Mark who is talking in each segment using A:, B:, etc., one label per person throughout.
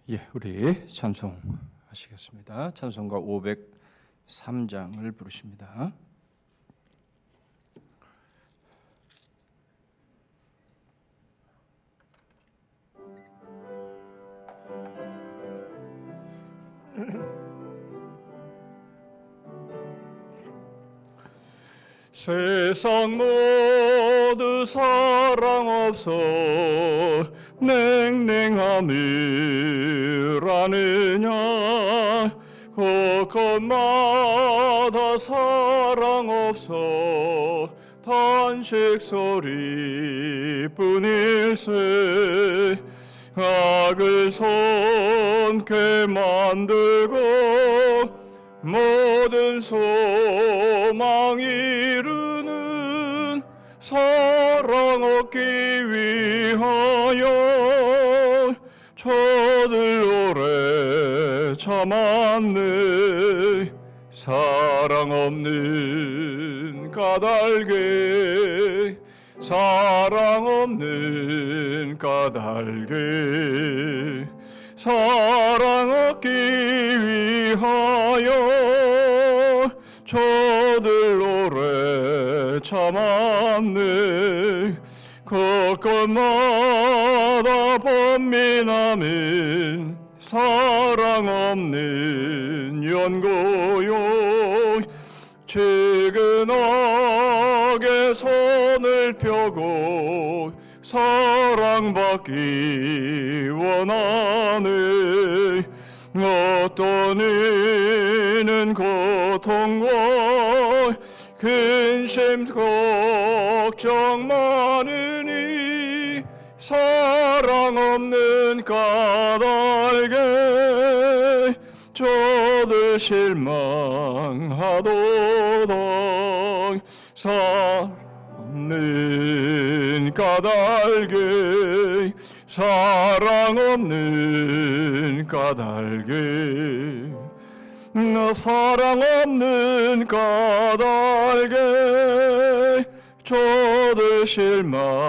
A: 우리 찬송하시겠습니다. 찬송가 503장을 부르십니다. 세상 모두 사랑 없어 냉랭함을 아느냐. 곳곳마다 사랑 없어 탄식 소리뿐일세. 악을 손게 만들고 모든 소망 이루는 사랑 얻기 위하여 저들 오래 참았네. 사랑 없는 까닭에 사랑 없는 까닭에 사랑 얻기 위하여 저들 오래 참았네. 곳곳마다 번민함은 사랑 없는 연고요. 지근하게 손을 펴고 사랑받기 원하네. 어떤 이는 고통과 근심 걱정 많으니 사랑 없는 까닭에 저들 실망하도다. 사랑 없는 까닭에 사랑 없는 까닭에 사랑 없는 까닭에 저들 실망하도다.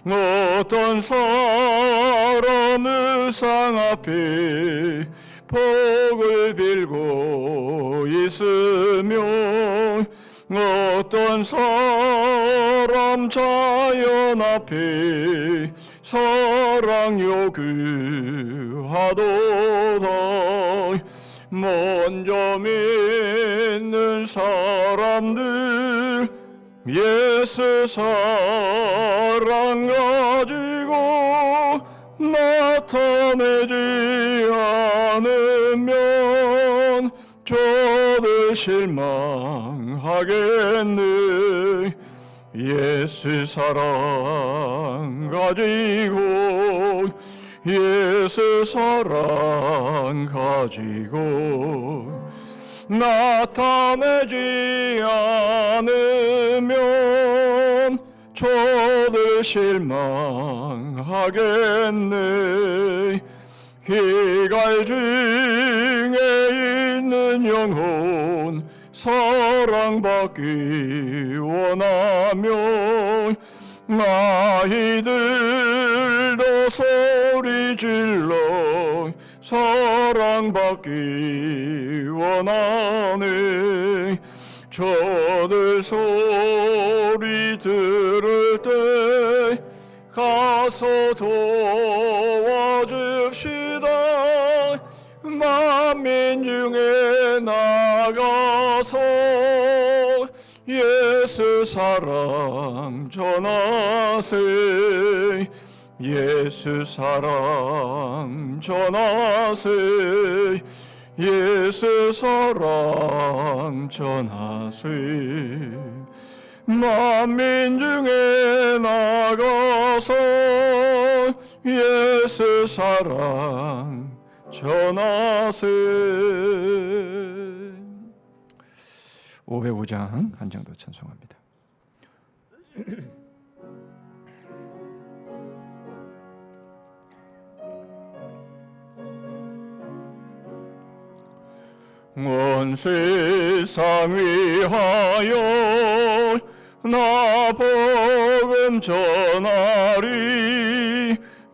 A: 어떤 사람을 상 앞에 복을 빌고 있으며 어떤 사람 자연 앞에 사랑 요구하도다. 먼저 믿는 사람들 예수 사랑 가지고 나타내지 않으면 저들 실망하겠네. 예수 사랑 가지고 예수 사랑 가지고 나타내지 않으면 저들 실망하겠네. 기갈 중에 있는 영혼 사랑받기 원하며 아이들도 소리 질러 사랑받기 원하네. 저들 소리 들을 때 가서 도와줍시다. 만민 중에 나가서 예수 사랑 전하세. 예수 사랑 전하세. 예수 사랑 전하세. 만민 중에 나가서 예수 사랑 전하세. 505장 한 장 더 찬송합니다. 온 세상 위하여 나 복음 전하리.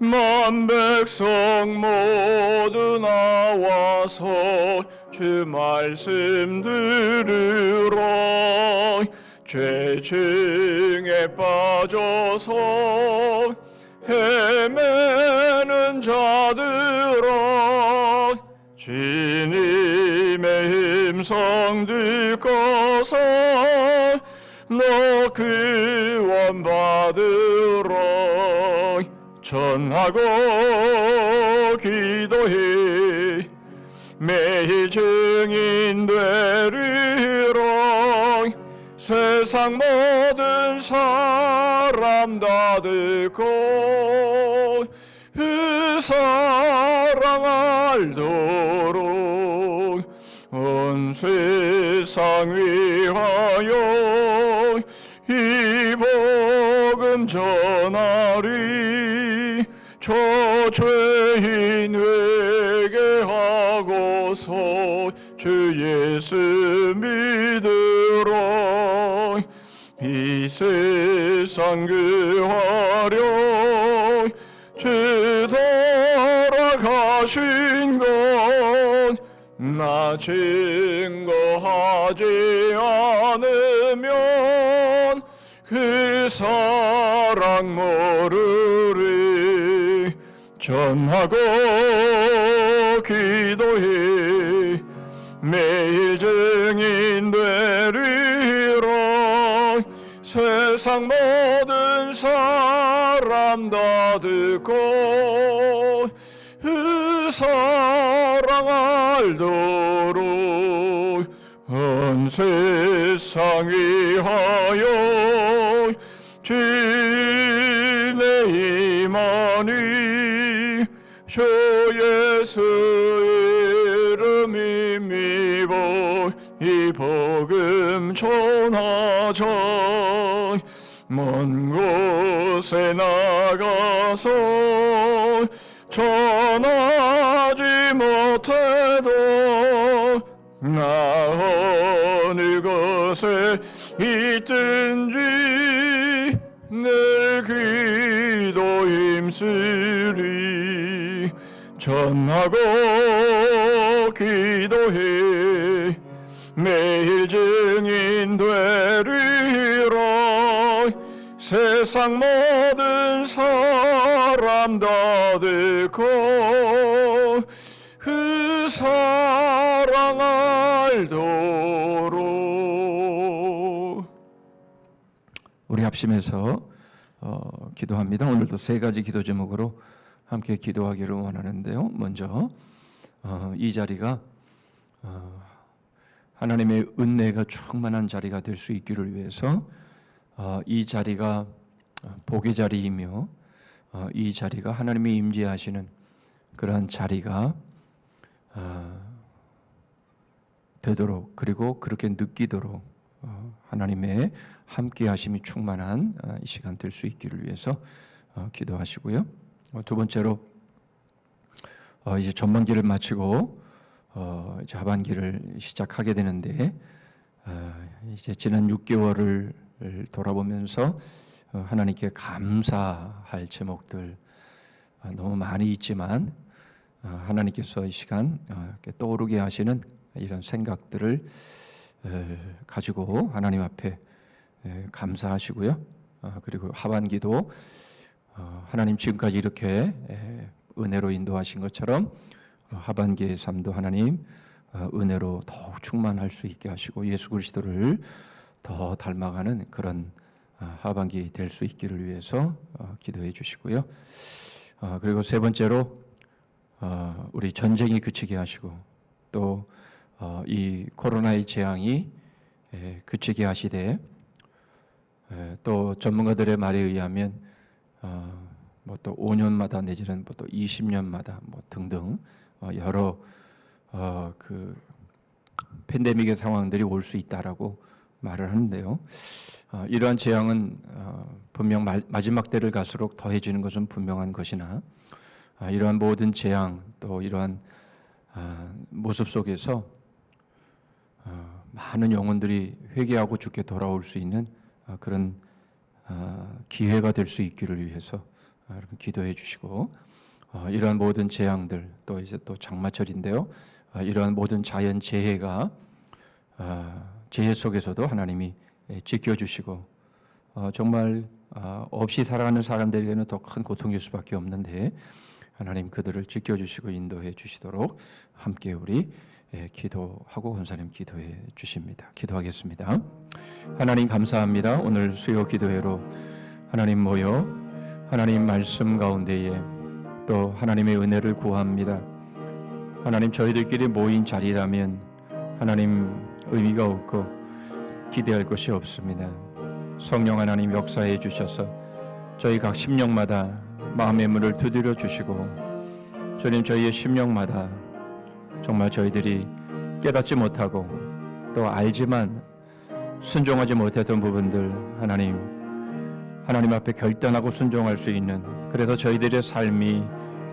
A: 만 백성 모두 나와서 주 말씀 들으라. 죄증에 빠져서 헤매는 자들아, 주님의 음성 듣고서 너 구원 받으라. 전하고 기도해 매일 증인 되리라. 세상 모든 사람 다 듣고 그 사랑 알도록 온 세상 위하여 이 복음 전하리. 저 죄인 회개하고서 주 예수 믿으라. 이 세상 구하려 주 돌아가신 것 나 증거하지 않으면 그 사랑 모르리. 전하고 기도해 매일 증인 되리라. 세상 모든 사람 다 듣고 그 사랑 알도록 온 세상 위하여 주의 임하니. 주 예수 이름 힘입어 이 복음 전하자. 먼 곳에 나가서 전하지 못해도 나 어느 곳에 있든지 늘 기도 힘쓰리. 전하고 기도해 매일 증인 되리라. 세상 모든 사람 다 듣고 그 사랑 알도록.
B: 우리 합심해서 기도합니다. 오늘도 세 가지 기도 제목으로 함께 기도하기를 원하는데요. 먼저 이 자리가 하나님의 은혜가 충만한 자리가 될 수 있기를 위해서 이 자리가 복의 자리이며 이 자리가 하나님이 임재하시는 그러한 자리가 되도록, 그리고 그렇게 느끼도록 하나님의 함께하심이 충만한 이 시간 될 수 있기를 위해서 기도하시고요. 두 번째로 이제 전반기를 마치고 이제 하반기를 시작하게 되는데 이제 지난 6개월을 돌아보면서 하나님께 감사할 제목들 너무 많이 있지만 하나님께서 이 시간 이렇게 떠오르게 하시는 이런 생각들을 가지고 하나님 앞에 감사하시고요. 그리고 하반기도 하나님 지금까지 이렇게 은혜로 인도하신 것처럼 하반기의 삶도 하나님 은혜로 더욱 충만할 수 있게 하시고 예수 그리스도를 더 닮아가는 그런 하반기 될 수 있기를 위해서 기도해 주시고요. 그리고 세 번째로 우리 전쟁이 그치게 하시고 또 이 코로나의 재앙이 그치게 하시되 또 전문가들의 말에 의하면 뭐 또 5년마다 내지는 뭐 또 20년마다 뭐 등등 여러 그 팬데믹의 상황들이 올 수 있다라고 말을 하는데요. 이러한 재앙은 분명 마지막 때를 갈수록 더해지는 것은 분명한 것이나 이러한 모든 재앙 또 이러한 모습 속에서 많은 영혼들이 회개하고 주께 돌아올 수 있는 그런 기회가 될 수 있기를 위해서 여러분 기도해 주시고 이러한 모든 재앙들 또 이제 또 장마철인데요. 이러한 모든 자연 재해가 재해 속에서도 하나님이 지켜주시고 정말 없이 살아가는 사람들에게는 더 큰 고통일 수밖에 없는데 하나님 그들을 지켜주시고 인도해 주시도록 함께 우리 기도하고 권사님 기도해 주십니다. 기도하겠습니다. 하나님 감사합니다. 오늘 수요 기도회로 하나님 모여 하나님 말씀 가운데에 또 하나님의 은혜를 구합니다. 하나님 저희들끼리 모인 자리라면 하나님 의미가 없고 기대할 것이 없습니다. 성령 하나님 역사해 주셔서 저희 각 심령마다 마음의 문을 두드려 주시고 주님 저희의 심령마다 정말 저희들이 깨닫지 못하고 또 알지만 순종하지 못했던 부분들 하나님 앞에 결단하고 순종할 수 있는 그래서 저희들의 삶이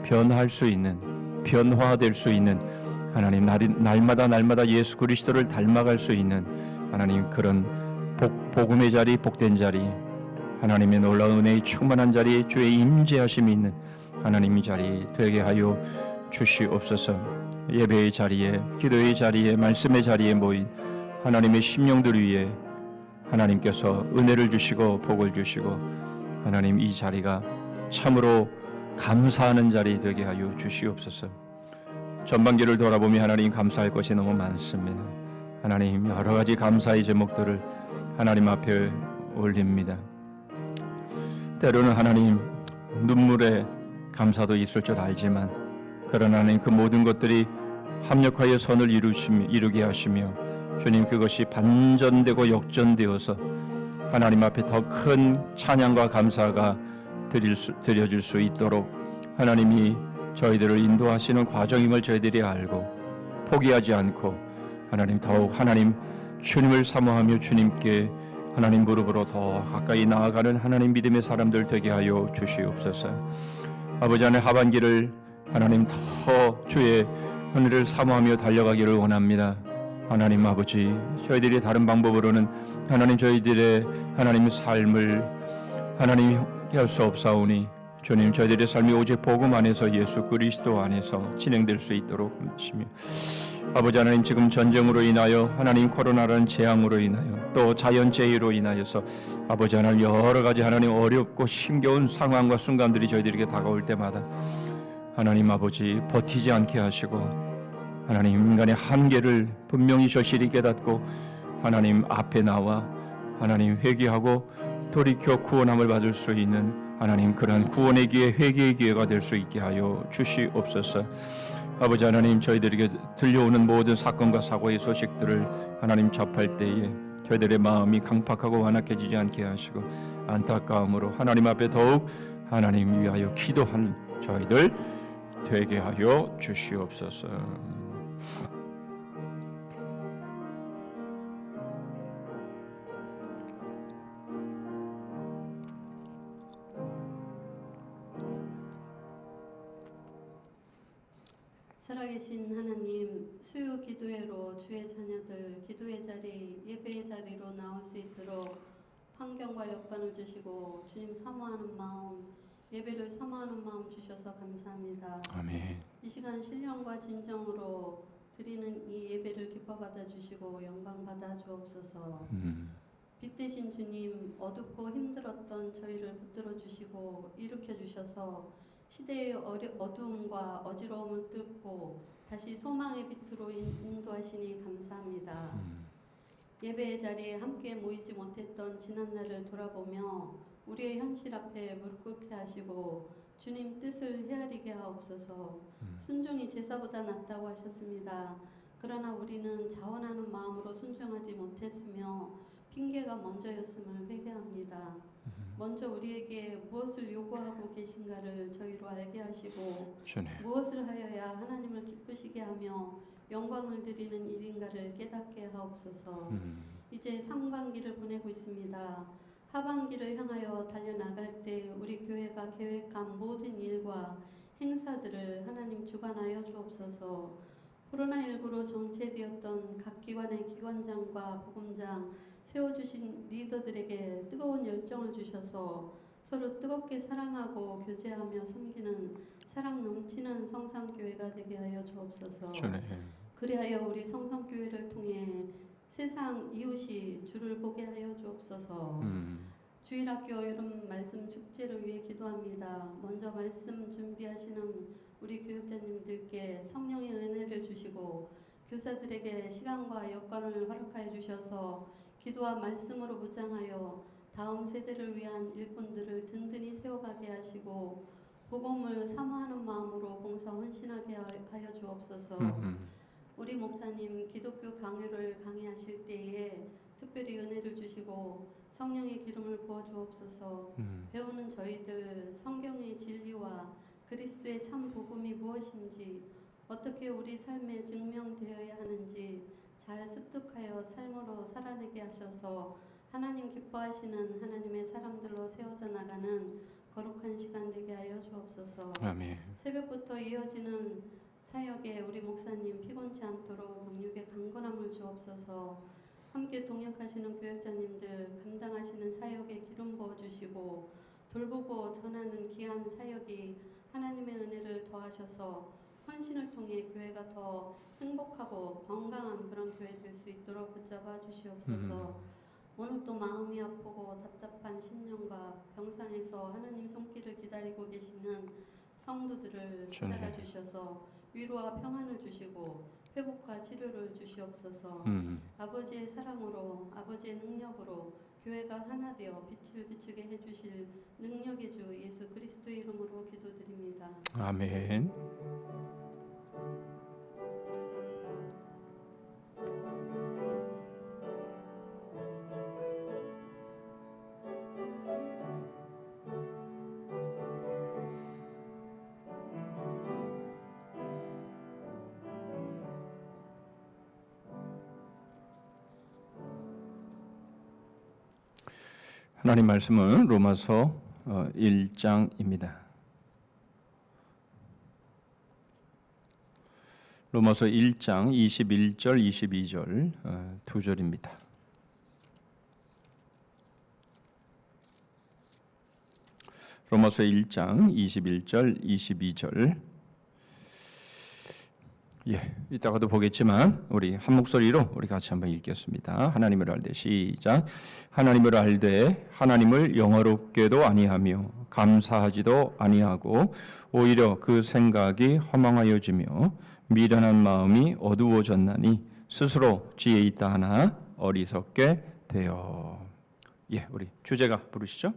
B: 변화할 수 있는 변화될 수 있는 하나님 날마다 예수 그리스도를 닮아갈 수 있는 하나님 그런 복음의 자리 복된 자리 하나님의 놀라운 은혜의 충만한 자리에 주의 임재하심이 있는 하나님의 자리 되게 하여 주시옵소서. 예배의 자리에 기도의 자리에 말씀의 자리에 모인 하나님의 심령들 위에 하나님께서 은혜를 주시고 복을 주시고 하나님 이 자리가 참으로 감사하는 자리 되게 하여 주시옵소서. 전반기를 돌아보며 하나님 감사할 것이 너무 많습니다. 하나님 여러 가지 감사의 제목들을 하나님 앞에 올립니다. 때로는 하나님 눈물의 감사도 있을 줄 알지만 그러나 하나님 그 모든 것들이 합력하여 선을 이루게 하시며 주님 그것이 반전되고 역전되어서 하나님 앞에 더 큰 찬양과 감사가 드려질 수 있도록 하나님이 저희들을 인도하시는 과정임을 저희들이 알고 포기하지 않고 하나님 더욱 하나님 주님을 사모하며 주님께 하나님 무릎으로 더 가까이 나아가는 하나님 믿음의 사람들 되게 하여 주시옵소서. 아버지 하나님 하반기를 하나님 더 주의 은혜를 사모하며 달려가기를 원합니다. 하나님 아버지 저희들이 다른 방법으로는 하나님 저희들의 하나님 삶을 하나님 할 수 없사오니 주님 저희들의 삶이 오직 복음 안에서 예수 그리스도 안에서 진행될 수 있도록 하시며 아버지 하나님 지금 전쟁으로 인하여 하나님 코로나라는 재앙으로 인하여 또 자연재해로 인하여서 아버지 하나님 여러 가지 하나님 어렵고 힘겨운 상황과 순간들이 저희들에게 다가올 때마다 하나님 아버지 버티지 않게 하시고 하나님 인간의 한계를 분명히 절실히 깨닫고 하나님 앞에 나와 하나님 회개하고 돌이켜 구원함을 받을 수 있는 하나님 그러한 구원의 기회 회개의 기회가 될 수 있게 하여 주시옵소서. 아버지 하나님 저희들에게 들려오는 모든 사건과 사고의 소식들을 하나님 접할 때에 저희들의 마음이 강팍하고 완악해지지 않게 하시고 안타까움으로 하나님 앞에 더욱 하나님 위하여 기도하는 저희들 되게 하여 주시옵소서.
C: 살아계신 하나님, 수요 기도회로 주의 자녀들 기도의 자리, 예배의 자리로 나올 수 있도록 환경과 여건을 주시고 주님 사모하는 마음, 예배를 사모하는 마음 주셔서 감사합니다.
B: 아멘.
C: 이 시간 신령과 진정으로 드리는 이 예배를 기뻐 받아 주시고 영광 받아 주옵소서. 빛 대신 주님, 어둡고 힘들었던 저희를 붙들어 주시고 일으켜 주셔서 시대의 어두움과 어지러움을 뚫고 다시 소망의 빛으로 인도하시니 감사합니다. 예배의 자리에 함께 모이지 못했던 지난날을 돌아보며 우리의 현실 앞에 무릎 꿇게 하시고 주님 뜻을 헤아리게 하옵소서. 순종이 제사보다 낫다고 하셨습니다. 그러나 우리는 자원하는 마음으로 순종하지 못했으며 핑계가 먼저였음을 회개합니다. 먼저 우리에게 무엇을 요구하고 계신가를 저희로 알게 하시고 무엇을 하여야 하나님을 기쁘시게 하며 영광을 드리는 일인가를 깨닫게 하옵소서. 이제 상반기를 보내고 있습니다. 하반기를 향하여 달려나갈 때 우리 교회가 계획한 모든 일과 행사들을 하나님 주관하여 주옵소서. 코로나19로 정체되었던 각 기관의 기관장과 복음장 세워주신 리더들에게 뜨거운 열정을 주셔서 서로 뜨겁게 사랑하고 교제하며 섬기는 사랑 넘치는 성삼교회가 되게 하여 주옵소서.
B: 주님.
C: 그리하여 우리 성삼교회를 통해 세상 이웃이 주를 보게 하여 주옵소서. 주일학교 여름 말씀 축제를 위해 기도합니다. 먼저 말씀 준비하시는 우리 교육자님들께 성령의 은혜를 주시고 교사들에게 시간과 여건을 허락하여 주셔서 기도와 말씀으로 무장하여 다음 세대를 위한 일꾼들을 든든히 세워가게 하시고 복음을 사모하는 마음으로 봉사 헌신하게 하여 주옵소서. 우리 목사님 기독교 강요를 강의하실 때에 특별히 은혜를 주시고 성령의 기름을 부어 주옵소서. 배우는 저희들 성경의 진리와 그리스도의 참 복음이 무엇인지 어떻게 우리 삶에 증명되어야 하는지 잘 습득하여 삶으로 살아내게 하셔서 하나님 기뻐하시는 하나님의 사람들로 세워져 나가는 거룩한 시간 되게 하여 주옵소서.
B: 아멘.
C: 새벽부터 이어지는 사역에 우리 목사님 피곤치 않도록 능력의 강건함을 주옵소서. 함께 동역하시는 교역자님들 감당하시는 사역에 기름 부어주시고 돌보고 전하는 귀한 사역이 하나님의 은혜를 더하셔서 헌신을 통해 교회가 더 행복하고 건강한 그런 교회 될 수 있도록 붙잡아 주시옵소서. 오늘도 마음이 아프고 답답한 심령과 병상에서 하나님 손길을 기다리고 계시는 성도들을 찾아가 주셔서 위로와 평안을 주시고 회복과 치료를 주시옵소서. 아버지의 사랑으로 아버지의 능력으로 교회가 하나 되어 빛을 비추게 해주실 능력의 주 예수 그리스도의 이름으로 기도드립니다.
B: 아멘. 하나님 말씀은 로마서 1장입니다. 로마서 1장 21절 22절 두 절입니다. 로마서 1장 21절 22절. 이따가도 보겠지만 우리 한 목소리로 우리 같이 한번 읽겠습니다. 하나님을 알되 시작. 하나님을 알되 하나님을 영화롭게도 아니하며 감사하지도 아니하고 오히려 그 생각이 허망하여지며 미련한 마음이 어두워졌나니 스스로 지혜 있다 하나 어리석게 되어. 우리 주제가 부르시죠.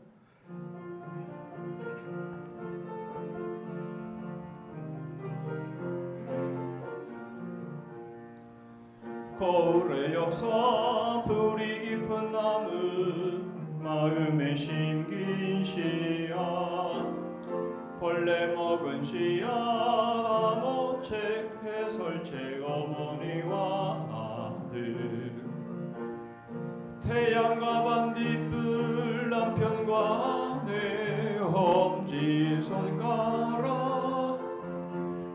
A: 거울의 역사 불이 깊은 나무 마음에 심긴 씨앗 벌레 먹은 씨앗 암호책 해설책 어머니와 아들 태양과 반딧불 남편과 내 엄지 손가락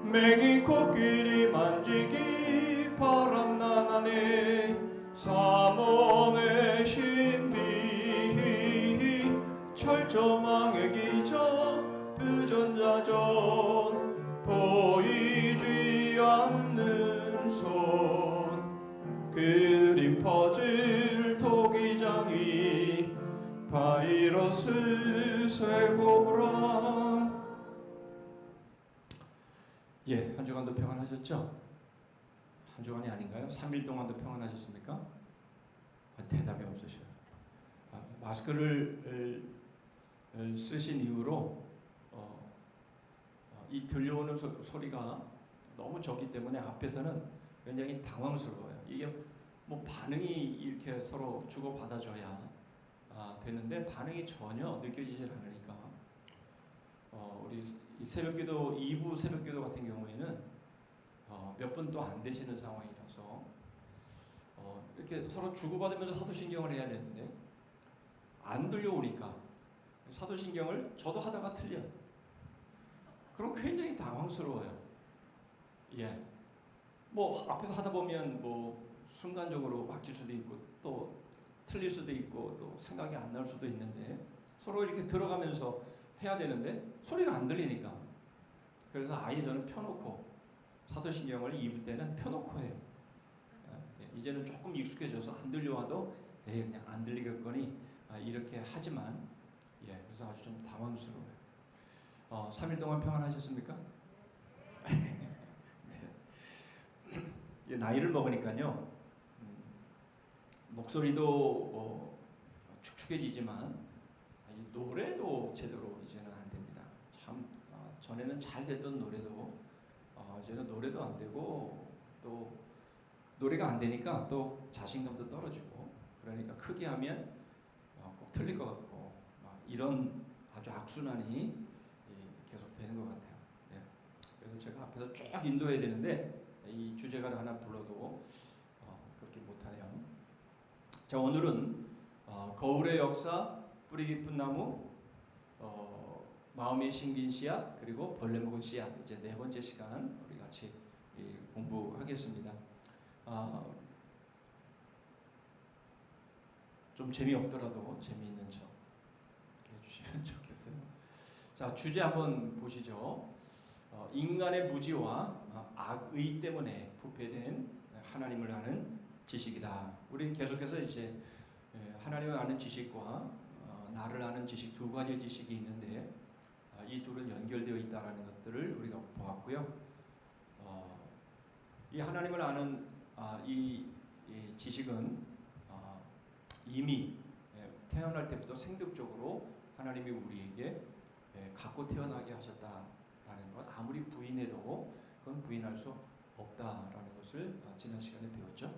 A: 맹이 코끼리 만지기 바람난 안에 삼원의 신비 철조망의 기적 부전자전 보이지 않는 손 그림 퍼즐 토기장이 바이러스 쇠고랑. 한 주간도 평안하셨죠? 한 주간이 아닌가요? 3일 동안도 평안하셨습니까? 대답이 없으셔요. 마스크를 쓰신 이후로 이 들려오는 소리가 너무 적기 때문에 앞에서는 굉장히 당황스러워요. 이게 뭐 반응이 이렇게 서로 주고 받아줘야 되는데 반응이 전혀 느껴지질 않으니까 우리 이 새벽기도 2부 새벽기도 같은 경우에는 몇 분도 안 되시는 상황이라서 이렇게 서로 주고받으면서 사도신경을 해야 되는데 안 들려오니까 사도신경을 저도 하다가 틀려요. 그럼 굉장히 당황스러워요. 뭐 앞에서 하다 보면 뭐 순간적으로 바뀔 수도 있고 또 틀릴 수도 있고 또 생각이 안 날 수도 있는데 서로 이렇게 들어가면서 해야 되는데 소리가 안 들리니까. 그래서 아예 저는 펴놓고 사도신경을 입을 때는 펴놓고 해요. 이제는 조금 익숙해져서 안 들려와도 그냥 안 들리겠거니 이렇게 하지만 그래서 아주 좀 당황스러워요. 3일 동안 평안하셨습니까? 네. 나이를 먹으니까요 목소리도 축축해지지만 이 노래도 제대로 이제는 안 됩니다. 참 전에는 잘 됐던 노래도 이제는 노래도 안 되고 또 노래가 안 되니까 또 자신감도 떨어지고 그러니까 크게 하면 꼭 틀릴 것 같고 이런 아주 악순환이 계속 되는 것 같아요. 그래서 제가 앞에서 쭉 인도해야 되는데 이 주제가를 하나 불러도 그렇게 못하네요. 자, 오늘은 거울의 역사, 뿌리 깊은 나무, 마음의 심긴 씨앗, 그리고 벌레 먹은 씨앗, 이제 네 번째 시간 우리 같이 공부하겠습니다. 좀 재미없더라도 재미있는 척 이렇게 해주시면 좋겠어요. 자, 주제 한번 보시죠. 인간의 무지와 악의 때문에 부패된 하나님을 아는 지식이다. 우리는 계속해서 이제 하나님을 아는 지식과 나를 아는 지식 두 가지 지식이 있는데 이 둘은 연결되어 있다라는 것들을 우리가 보았고요. 이 하나님을 아는 이 지식은 이미 태어날 때부터 생득적으로 하나님이 우리에게 갖고 태어나게 하셨다라는 것 아무리 부인해도 그건 부인할 수 없다라는 것을 지난 시간에 배웠죠.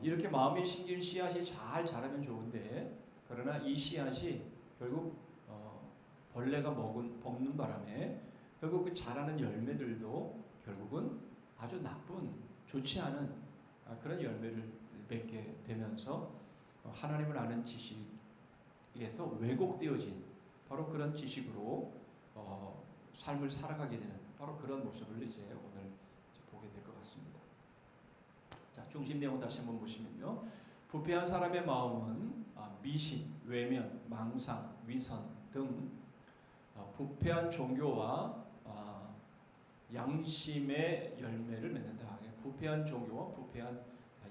A: 이렇게 마음에 심긴 씨앗이 잘 자라면 좋은데 그러나 이 씨앗이 결국 벌레가 먹는 바람에 결국 그 자라는 열매들도 결국은 아주 나쁜 좋지 않은 그런 열매를 맺게 되면서 하나님을 아는 지식에서 왜곡되어진 바로 그런 지식으로 삶을 살아가게 되는 바로 그런 모습을 이제 오늘 보게 될 것 같습니다. 자, 중심 내용 다시 한번 보시면요. 부패한 사람의 마음은 미신, 외면, 망상, 위선 등 부패한 종교와 양심의 열매를 맺는다. 부패한 종교와 부패한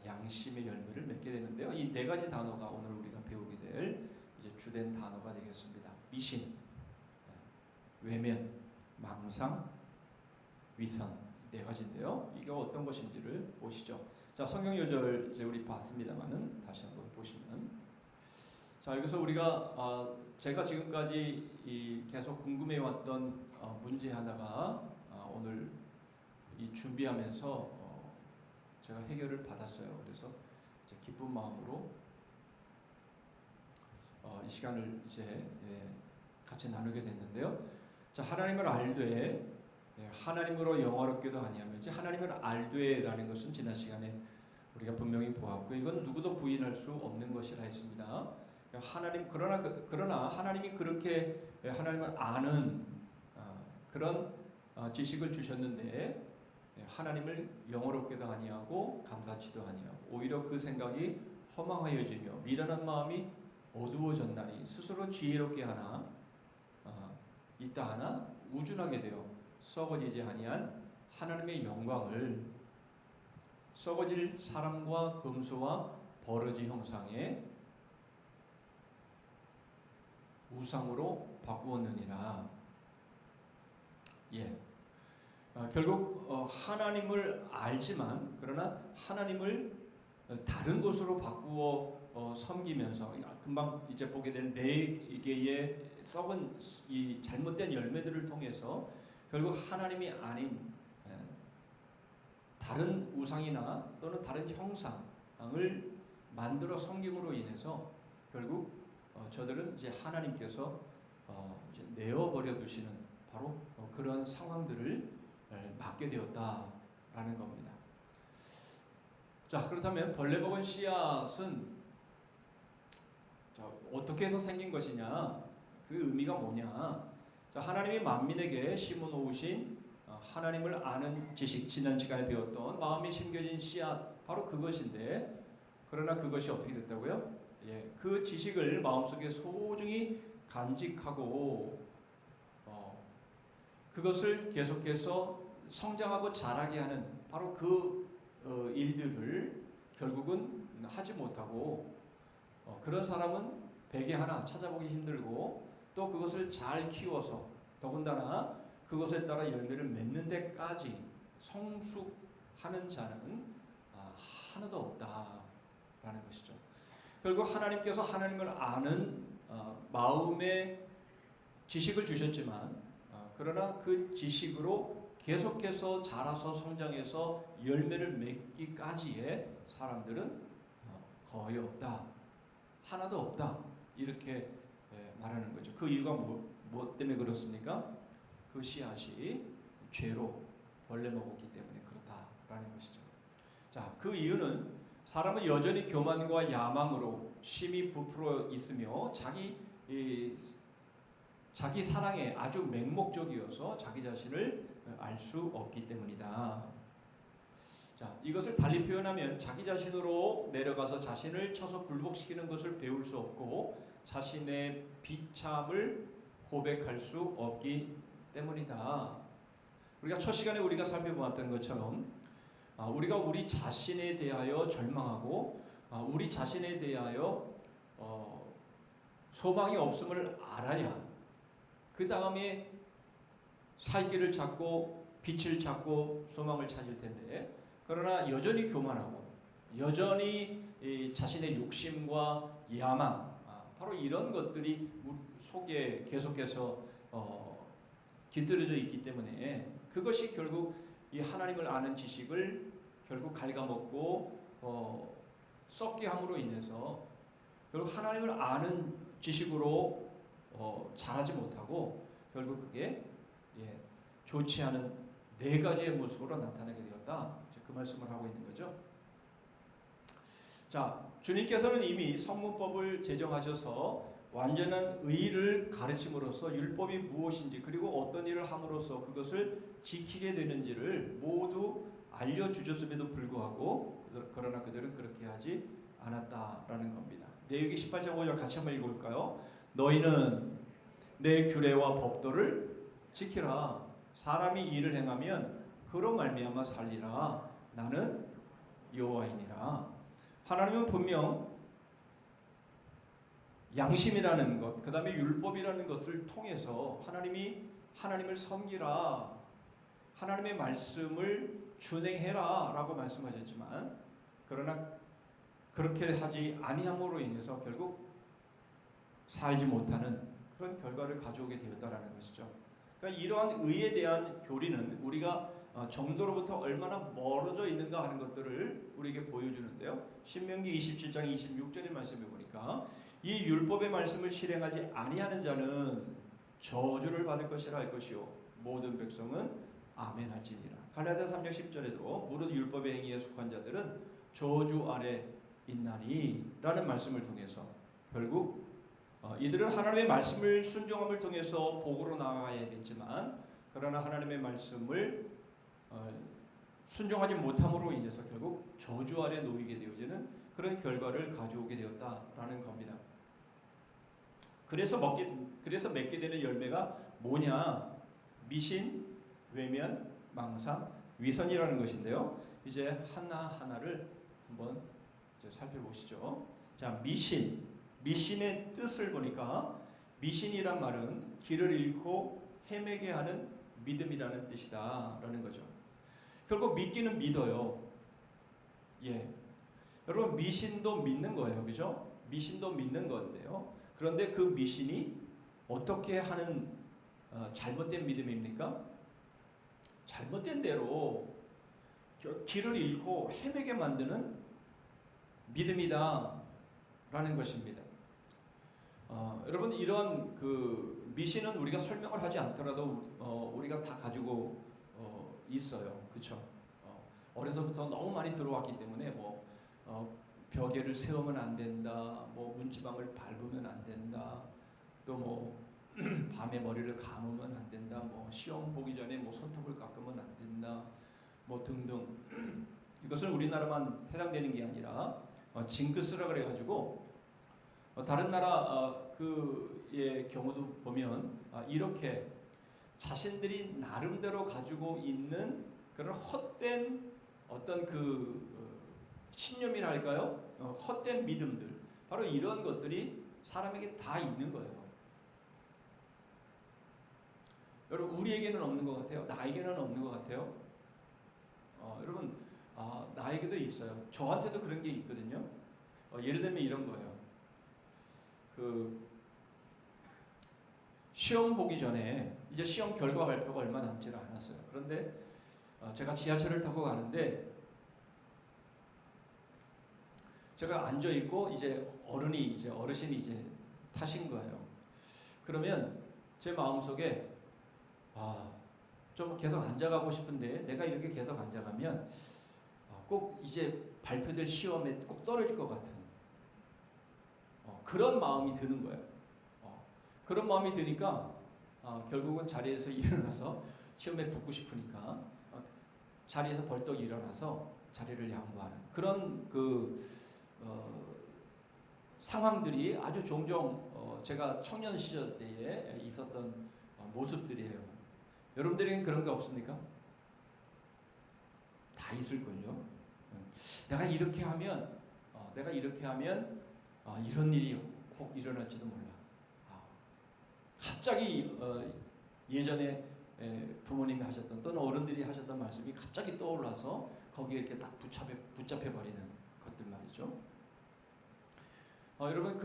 A: 양심의 열매를 맺게 되는데요. 이 네 가지 단어가 오늘 우리가 배우게 될 이제 주된 단어가 되겠습니다. 미신, 외면, 망상, 위선 네 가지인데요. 이게 어떤 것인지를 보시죠. 자, 성경 요절 이제 우리 봤습니다만은 다시 한번 보시면 자, 여기서 우리가 제가 지금까지 계속 궁금해왔던 문제 하나가 오늘 이 준비하면서 제가 해결을 받았어요. 그래서 이제 기쁜 마음으로 이 시간을 이제 같이 나누게 됐는데요. 자, 하나님을 알되 하나님으로 영화롭게도 아니하며 이제 하나님을 알되라는 것은 지난 시간에 우리가 분명히 보았고 이건 누구도 부인할 수 없는 것이라 했습니다. 하나님 그러나 하나님이 그렇게 하나님을 아는 그런 지식을 주셨는데 하나님을 영어롭게도 아니하고 감사치도 아니하고 오히려 그 생각이 허망하여지며 미련한 마음이 어두워졌나니 스스로 지혜롭게 하나 있다 하나 우준하게 되어 썩어지지 아니한 하나님의 영광을 썩어질 사람과 금수와 버러지 형상의 우상으로 바꾸었느니라. 결국 하나님을 알지만 그러나 하나님을 다른 것으로 바꾸어 섬기면서 금방 이제 보게 될 네 개의 썩은 이 잘못된 열매들을 통해서 결국 하나님이 아닌 다른 우상이나 또는 다른 형상을 만들어 섬김으로 인해서 결국 저들은 이제 하나님께서 이제 내어버려 두시는 바로 그런 상황들을 맞게 되었다라는 겁니다. 자, 그렇다면 벌레 먹은 씨앗은 어떻게 해서 생긴 것이냐? 그 의미가 뭐냐? 자, 하나님이 만민에게 심어 놓으신 하나님을 아는 지식, 지난 시간에 배웠던 마음이 심겨진 씨앗 바로 그것인데 그러나 그것이 어떻게 됐다고요? 그 지식을 마음속에 소중히 간직하고 그것을 계속해서 성장하고 자라게 하는 바로 그 일들을 결국은 하지 못하고 그런 사람은 베개 하나 찾아보기 힘들고 또 그것을 잘 키워서 더군다나 그것에 따라 열매를 맺는 데까지 성숙하는 자는 하나도 없다라는 것이죠. 결국 하나님께서 하나님을 아는 마음의 지식을 주셨지만 그러나 그 지식으로 계속해서 자라서 성장해서 열매를 맺기까지의 사람들은 거의 없다. 하나도 없다. 이렇게 말하는 거죠. 그 이유가 뭐 때문에 그렇습니까? 그 씨앗이 죄로 벌레 먹었기 때문에 그렇다라는 것이죠. 자, 그 이유는 사람은 여전히 교만과 야망으로 심히 부풀어 있으며 자기 사랑에 아주 맹목적이어서 자기 자신을 알 수 없기 때문이다. 자, 이것을 달리 표현하면 자기 자신으로 내려가서 자신을 쳐서 굴복시키는 것을 배울 수 없고 자신의 비참을 고백할 수 없기 때문이다. 우리가 첫 시간에 우리가 살펴보았던 것처럼 우리가 우리 자신에 대하여 절망하고 우리 자신에 대하여 소망이 없음을 알아야 그 다음에 살 길을 찾고 빛을 찾고 소망을 찾을 텐데 그러나 여전히 교만하고 여전히 자신의 욕심과 야망 바로 이런 것들이 속에 계속해서 깃들여져 있기 때문에 그것이 결국 이 하나님을 아는 지식을 결국 갉아먹고 썩게 함으로 인해서 결국 하나님을 아는 지식으로 자라지 못하고 결국 그게 좋지 않은 네 가지의 모습으로 나타나게 되었다. 그 말씀을 하고 있는 거죠. 자, 주님께서는 이미 성문법을 제정하셔서 완전한 의를 가르침으로써 율법이 무엇인지 그리고 어떤 일을 함으로써 그것을 지키게 되는지를 모두 알려주셨음에도 불구하고 그러나 그들은 그렇게 하지 않았다라는 겁니다. 레위기 18장 5절 같이 한번 읽어볼까요? 너희는 내 규례와 법도를 지키라. 사람이 일을 행하면 그로 말미암아 살리라. 나는 여호와이니라. 하나님은 분명 양심이라는 것, 그 다음에 율법이라는 것을 통해서 하나님을 섬기라, 하나님의 말씀을 준행해라 라고 말씀하셨지만 그러나 그렇게 하지 아니함으로 인해서 결국 살지 못하는 그런 결과를 가져오게 되었다라는 것이죠. 그러니까 이러한 의에 대한 교리는 우리가 정도로부터 얼마나 멀어져 있는가 하는 것들을 우리에게 보여주는데요. 신명기 27장 26절의 말씀에 보니까 이 율법의 말씀을 실행하지 아니하는 자는 저주를 받을 것이라 할 것이요 모든 백성은 아멘 할지니라. 갈라디아 3장 10절에도 무릇 율법의 행위에 속한 자들은 저주 아래 있나니 라는 말씀을 통해서 결국 이들은 하나님의 말씀을 순종함을 통해서 복으로 나아가야 됐지만 그러나 하나님의 말씀을 순종하지 못함으로 인해서 결국 저주 아래 놓이게 되어지는 그런 결과를 가져오게 되었다라는 겁니다. 그래서 맺게 되는 열매가 뭐냐? 미신, 외면, 망상, 위선이라는 것인데요. 이제 하나하나를 한번 살펴보시죠. 자, 미신의 뜻을 보니까 미신이란 말은 길을 잃고 헤매게 하는 믿음이라는 뜻이다라는 거죠. 결국 믿기는 믿어요. 여러분 미신도 믿는 거예요, 그죠? 미신도 믿는 건데요. 그런데 그 미신이 어떻게 하는 잘못된 믿음입니까? 잘못된 대로 길을 잃고 헤매게 만드는 믿음이다라는 것입니다. 여러분 이런 그 미신은 우리가 설명을 하지 않더라도 우리가 다 가지고 있어요, 그렇죠? 어려서부터 너무 많이 들어왔기 때문에 벽에를 세우면 안 된다, 문지방을 밟으면 안 된다, 또 밤에 머리를 감으면 안 된다, 시험 보기 전에 손톱을 깎으면 안 된다, 등등. 이것은 우리나라만 해당되는 게 아니라 징크스라 그래가지고 다른 나라 그의 경우도 보면 이렇게 자신들이 나름대로 가지고 있는 그런 헛된 어떤 신념이랄까요? 헛된 믿음들, 바로 이런 것들이 사람에게 다 있는 거예요. 여러분, 우리에게는 없는 것 같아요? 나에게는 없는 것 같아요? 여러분, 나에게도 있어요. 저한테도 그런 게 있거든요. 예를 들면 이런 거예요. 시험 보기 전에 이제 시험 결과 발표가 얼마 남지 않았어요. 그런데 제가 지하철을 타고 가는데 제가 앉아 있고 이제 어르신이 이제 타신 거예요. 그러면 제 마음속에 좀 계속 앉아가고 싶은데 내가 이렇게 계속 앉아가면 꼭 이제 발표될 시험에 꼭 떨어질 것 같은 그런 마음이 드는 거예요. 그런 마음이 드니까 결국은 자리에서 일어나서 시험에 붙고 싶으니까 자리에서 벌떡 일어나서 자리를 양보하는 그런 상황들이 아주 종종 제가 청년 시절 때에 있었던 모습들이에요. 여러분들에겐 그런 게 없습니까? 다 있을걸요. 내가 이렇게 하면 이런 일이 혹 일어날지도 몰라. 갑자기 예전에 부모님이 하셨던 또는 어른들이 하셨던 말씀이 갑자기 떠올라서 거기에 이렇게 딱 붙잡혀 버리는 것들 말이죠. 여러분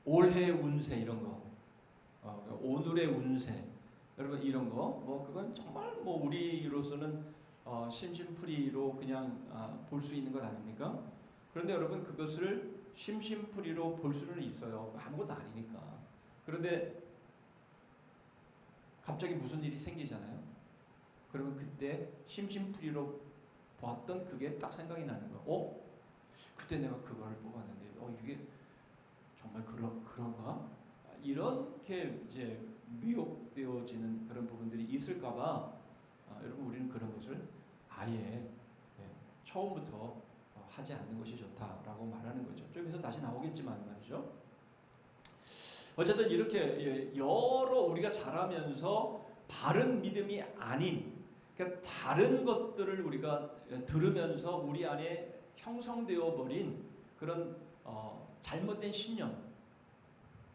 A: 올해의 운세 이런 거, 오늘의 운세, 여러분 이런 거 그건 정말 우리로서는 심심풀이로 그냥 볼 수 있는 것 아닙니까? 그런데 여러분 그것을 심심풀이로 볼 수는 있어요. 아무것도 아니니까. 그런데 갑자기 무슨 일이 생기잖아요. 그러면 그때 심심풀이로 봤던 그게 딱 생각이 나는 거예요. 그때 내가 그거를 뽑았는데 이게 정말 그런가? 이렇게 이제 미혹되어지는 그런 부분들이 있을까봐 여러분 우리는 그런 것을 아예 처음부터 하지 않는 것이 좋다라고 말하는 거죠. 좀 있으면 다시 나오겠지만 말이죠. 어쨌든 이렇게 여러 우리가 자라면서 바른 믿음이 아닌 그러니까 다른 것들을 우리가 들으면서 우리 안에 형성되어 버린 그런 잘못된 신념,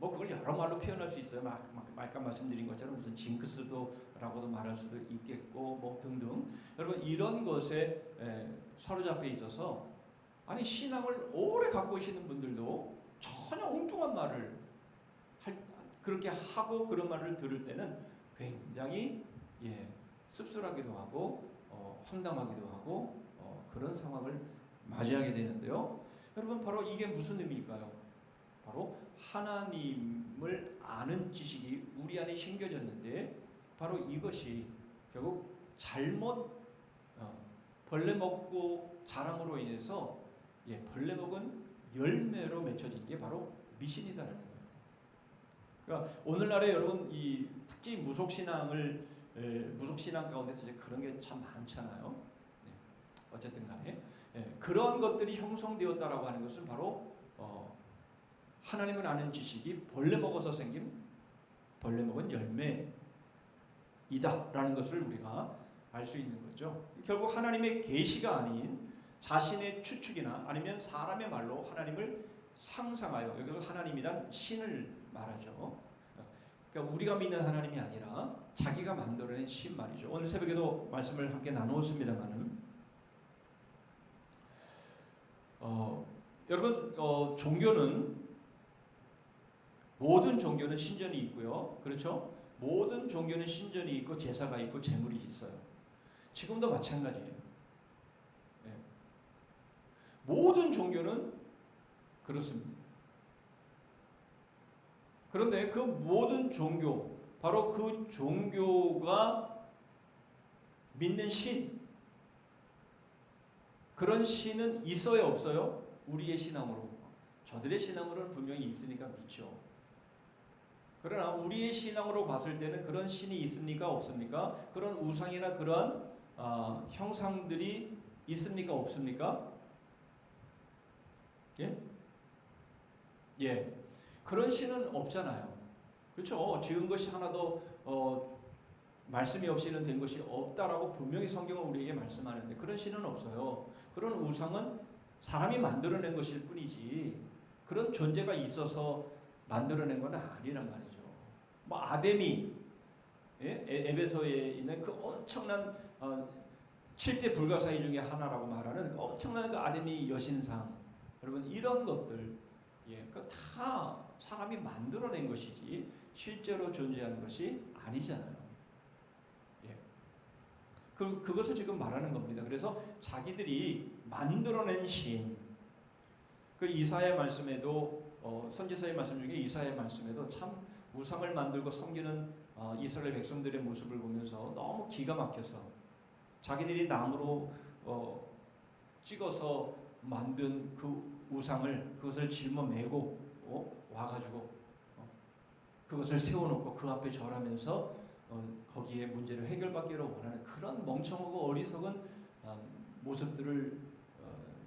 A: 그걸 여러 말로 표현할 수 있어요. 아까 말씀드린 것처럼 무슨 징크스도라고도 말할 수도 있겠고 등등. 여러분 이런 것에 사로잡혀 있어서 신앙을 오래 갖고 계시는 분들도 전혀 엉뚱한 말을 그렇게 하고 그런 말을 들을 때는 굉장히 씁쓸하기도 하고 황당하기도 하고 그런 상황을 맞이하게 되는데요. 여러분 바로 이게 무슨 의미일까요? 바로 하나님을 아는 지식이 우리 안에 심겨졌는데 바로 이것이 결국 잘못 벌레 먹고 자랑으로 인해서 벌레 먹은 열매로 맺혀진 게 바로 미신이다라는 거예요. 그러니까 오늘날에 여러분 특히 무속신앙 가운데서 이제 그런 게 참 많잖아요. 어쨌든 간에 그런 것들이 형성되었다라고 하는 것은 바로 하나님을 아는 지식이 벌레 먹어서 생긴 벌레 먹은 열매이다라는 것을 우리가 알 수 있는 거죠. 결국 하나님의 계시가 아닌 자신의 추측이나 아니면 사람의 말로 하나님을 상상하여 여기서 하나님이란 신을 말하죠. 그러니까 우리가 믿는 하나님이 아니라 자기가 만들어낸 신 말이죠. 오늘 새벽에도 말씀을 함께 나누었습니다만은 여러분 모든 종교는 신전이 있고요. 그렇죠? 모든 종교는 신전이 있고 제사가 있고 제물이 있어요. 지금도 마찬가지예요. 모든 종교는 그렇습니다. 그런데 그 모든 종교, 바로 그 종교가 믿는 신, 그런 신은 있어요, 없어요? 우리의 신앙으로. 저들의 신앙으로는 분명히 있으니까 믿죠. 그러나 우리의 신앙으로 봤을 때는 그런 신이 있습니까, 없습니까? 그런 우상이나 그런 형상들이 있습니까, 없습니까? 예? 예, 그런 시는 없잖아요. 그렇죠? 지은 것이 하나도 말씀이 없이는 된 것이 없다라고 분명히 성경은 우리에게 말씀하는데 그런 시는 없어요. 그런 우상은 사람이 만들어낸 것일 뿐이지 그런 존재가 있어서 만들어낸 건 아니란 말이죠. 뭐 아데미, 예? 에베소에 있는 그 엄청난 7대 불가사의 중에 하나라고 말하는 그 엄청난 그 아데미 여신상, 여러분 이런 것들, 예, 다 사람이 만들어낸 것이지 실제로 존재하는 것이 아니잖아요. 예, 그것을 지금 말하는 겁니다. 그래서 자기들이 만들어낸 신, 그 이사야 말씀에도 선지서의 말씀 중에 이사야 말씀에도 참 우상을 만들고 섬기는 이스라엘 백성들의 모습을 보면서 너무 기가 막혀서 자기들이 나무로 찍어서 만든 그 우상을 그것을 짊어매고 와가지고 그것을 세워놓고 그 앞에 절하면서 거기에 문제를 해결받기를 원하는 그런 멍청하고 어리석은 모습들을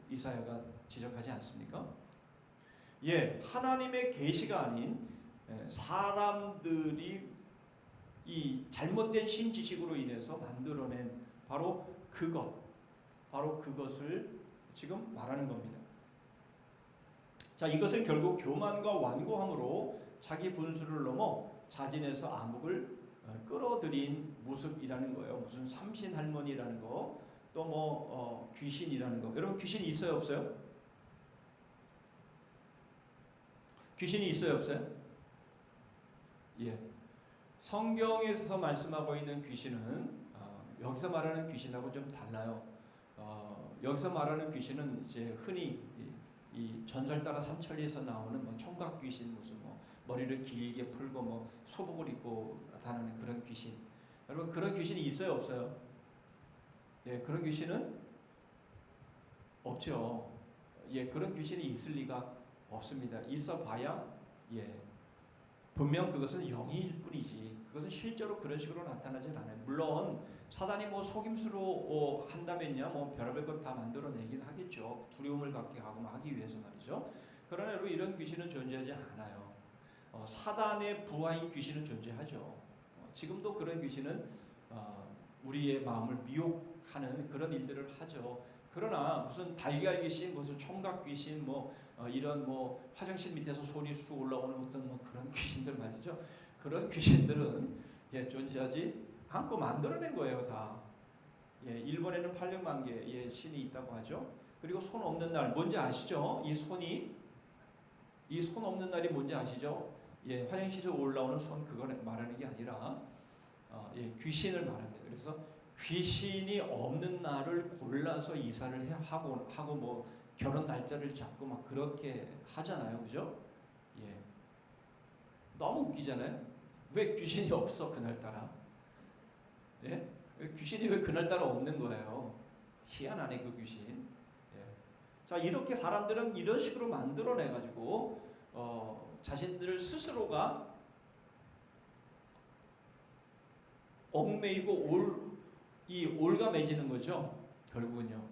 A: 이사야가 지적하지 않습니까? 예, 하나님의 계시가 아닌 사람들이 이 잘못된 신지식으로 인해서 만들어낸 바로 그것을 지금 말하는 겁니다. 자, 이것은 결국 교만과 완고함으로 자기 분수를 넘어 자진해서 암흑을 끌어들인 모습이라는 거예요. 무슨 삼신 할머니라는 거, 또 뭐 귀신이라는 거. 여러분 귀신이 있어요, 없어요? 귀신이 있어요, 없어요? 예. 성경에서 말씀하고 있는 귀신은 여기서 말하는 귀신하고 좀 달라요. 여기서 말하는 귀신은 이제 흔히 이 전설 따라 삼천리에서 나오는 뭐 총각 귀신, 무슨 뭐 머리를 길게 풀고 뭐 소복을 입고 나타나는 그런 귀신. 여러분 그런 귀신이 있어요, 없어요? 예, 그런 귀신은 없죠. 예, 그런 귀신이 있을 리가 없습니다. 있어봐야 분명 그것은 영이일 뿐이지 그것은 실제로 그런 식으로 나타나지 않아요. 물론 사단이 뭐 속임수로 한다면야 뭐 별의별 것 다 만들어내긴 하겠죠. 두려움을 갖게 하고 하기 위해서 말이죠. 그러나 여러분 이런 귀신은 존재하지 않아요. 사단의 부하인 귀신은 존재하죠. 지금도 그런 귀신은 우리의 마음을 미혹하는 그런 일들을 하죠. 그러나 무슨 달걀 귀신, 무슨 총각 귀신, 이런 화장실 밑에서 소리 쑥 올라오는 어떤 그런 귀신들 말이죠. 그런 귀신들은 존재하지 않고 만들어낸 거예요, 다. 일본에는 800만 개의 신이 있다고 하죠. 그리고 손 없는 날, 뭔지 아시죠? 이 손 없는 날이 뭔지 아시죠? 화장실에서 올라오는 손 그걸 말하는 게 아니라 귀신을 말합니다. 그래서 귀신이 없는 날을 골라서 이사를 하고 뭐 결혼 날짜를 잡고 막 그렇게 하잖아요, 그죠? 너무 웃기잖아요. 왜 귀신이 없어 그날따라? 귀신이 왜 그날따라 없는 거예요? 희한하네 그 귀신. 자, 이렇게 사람들은 이런 식으로 만들어내 가지고 자신들 스스로가 얽매이고 올가매지는 거죠. 결국은요.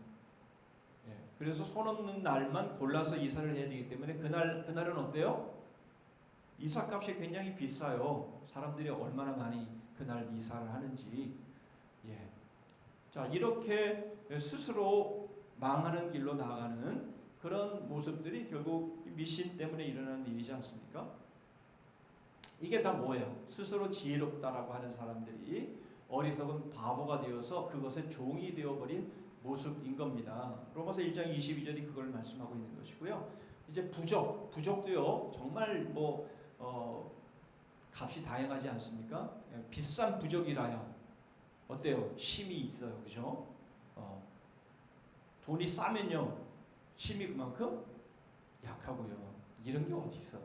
A: 그래서 손 없는 날만 골라서 이사를 해야 되기 때문에 그날은 어때요? 이사값이 굉장히 비싸요. 사람들이 얼마나 많이 그날 이사를 하는지. 자, 이렇게 스스로 망하는 길로 나아가는 그런 모습들이 결국 미신 때문에 일어나는 일이지 않습니까? 이게 다 뭐예요? 스스로 지혜롭다라고 하는 사람들이 어리석은 바보가 되어서 그것의 종이 되어버린 모습인 겁니다. 로마서 1장 22절이 그걸 말씀하고 있는 것이고요. 이제 부적도요. 정말 값이 다양하지 않습니까? 비싼 부적이라야 어때요? 힘이 있어요, 그죠? 돈이 싸면요, 힘이 그만큼 약하고요. 이런 게 어디 있어요?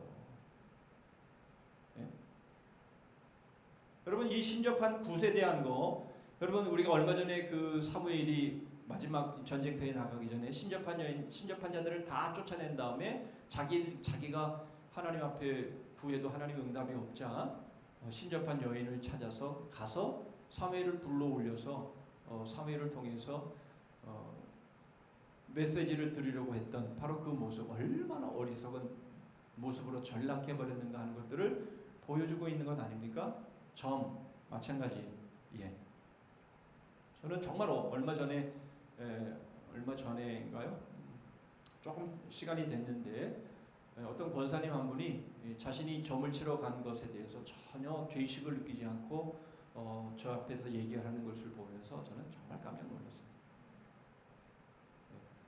A: 여러분 이 신접한 굿에 대한 거, 여러분 우리가 얼마 전에 그 사무엘이 마지막 전쟁터에 나가기 전에 신접한 자들을 다 쫓아낸 다음에 자기가 하나님 앞에 구해도 하나님 응답이 없자 신접한 여인을 찾아서 가서 사무엘을 불러 올려서 사무엘을 통해서 메시지를 드리려고 했던 바로 그 모습, 얼마나 어리석은 모습으로 전락해 버렸는가 하는 것들을 보여주고 있는 것 아닙니까? 점 마찬가지. 예. 저는 정말 얼마 전에인가요? 조금 시간이 됐는데 어떤 권사님 한 분이 자신이 점을 치러 간 것에 대해서 전혀 죄의식을 느끼지 않고 저 앞에서 얘기하는 것을 보면서 저는 정말 깜짝 놀랐어요.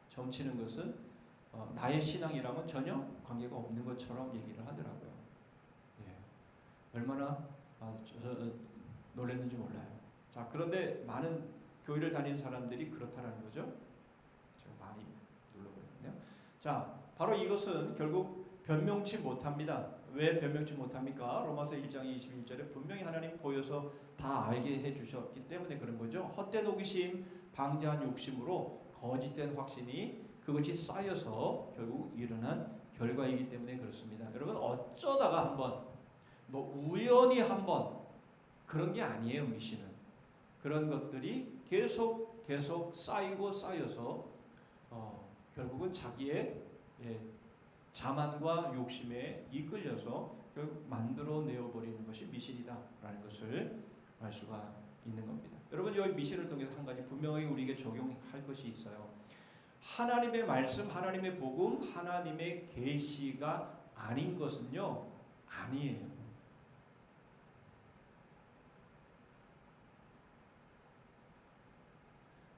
A: 점 치는 것은 나의 신앙이랑은 전혀 관계가 없는 것처럼 얘기를 하더라고요. 예. 얼마나 놀랐는지 몰라요. 자, 그런데 많은 교회를 다니는 사람들이 그렇다라는 거죠. 제가 많이 놀라버렸네요. 자, 바로 이것은 결국 변명치 못합니다. 왜 변명치 못합니까? 로마서 1장 21절에 분명히 하나님 보여서 다 알게 해주셨기 때문에 그런 거죠. 헛된 호기심, 방자한 욕심으로 거짓된 확신이 그것이 쌓여서 결국 일어난 결과이기 때문에 그렇습니다. 여러분 어쩌다가 한번 우연히 한번 그런 게 아니에요. 미신은 그런 것들이 계속 쌓이고 쌓여서 결국은 자기의 자만과 욕심에 이끌려서 결국 만들어내어 버리는 것이 미신이다라는 것을 알 수가 있는 겁니다. 여러분 이 미신을 통해서 한 가지 분명하게 우리에게 적용할 것이 있어요. 하나님의 말씀, 하나님의 복음, 하나님의 계시가 아닌 것은요 아니에요.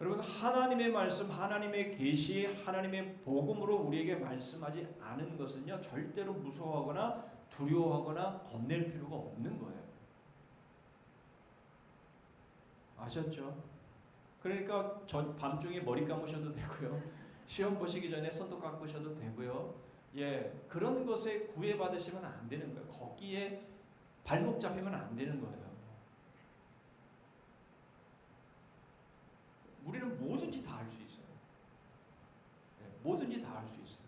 A: 여러분 하나님의 말씀, 하나님의 계시, 하나님의 복음으로 우리에게 말씀하지 않은 것은요 절대로 무서워하거나 두려워하거나 겁낼 필요가 없는 거예요. 아셨죠? 그러니까 밤중에 머리 감으셔도 되고요. 시험 보시기 전에 손도 깎으셔도 되고요. 예, 그런 것에 구애받으시면 안 되는 거예요. 거기에 발목 잡히면 안 되는 거예요. 우리는 뭐든지 다 할 수 있어요. 뭐든지 다 할 수 있어요.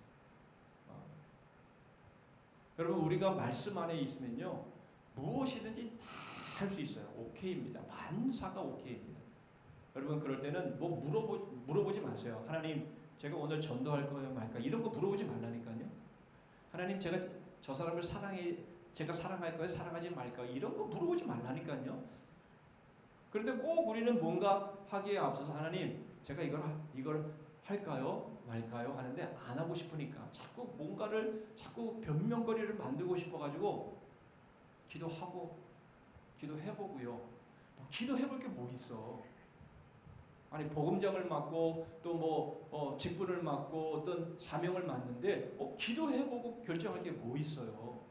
A: 여러분 우리가 말씀 안에 있으면요 무엇이든지 다 할 수 있어요. 오케이입니다. 만사가 오케이입니다. 여러분 그럴 때는 뭐 물어보지 마세요. 하나님 제가 오늘 전도할 거예요 말까 이런 거 물어보지 말라니까요. 하나님 제가 저 사람을 제가 사랑할 거예요 사랑하지 말까 이런 거 물어보지 말라니까요. 그런데 꼭 우리는 뭔가 하기에 앞서서 하나님 제가 이걸 할까요 말까요 하는데 안 하고 싶으니까 자꾸 뭔가를 자꾸 변명거리를 만들고 싶어가지고 기도해보고요. 기도해볼 게 뭐 있어. 아니 복음장을 맡고 또 직분을 맡고 어떤 사명을 맡는데 기도해보고 결정할 게 뭐 있어요.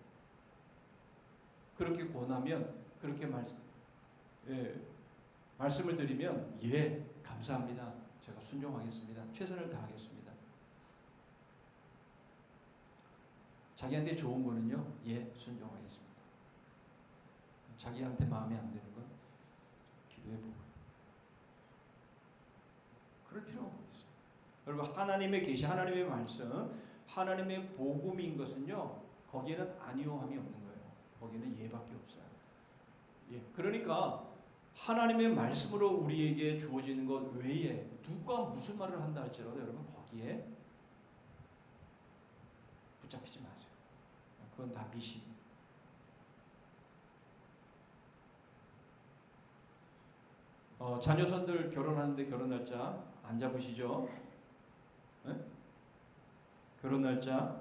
A: 그렇게 권하면 그렇게 말씀을 드리면 예 감사합니다. 제가 순종하겠습니다. 최선을 다하겠습니다. 자기한테 좋은 거는요 예 순종하겠습니다. 자기한테 마음에 안 드는 건 기도해보고 그럴 필요가 뭐 있어요. 여러분 하나님의 계시, 하나님의 말씀, 하나님의 복음인 것은요 거기에는 아니오함이 없는 거예요. 거기에는 예밖에 없어요. 예, 그러니까 하나님의 말씀으로 우리에게 주어지는 것 외에 누가 무슨 말을 한다 할지라도 여러분 거기에 붙잡히지 마세요. 그건 다 미신. 자녀선들 결혼하는데 결혼 날짜 안 잡으시죠? 네? 결혼 날짜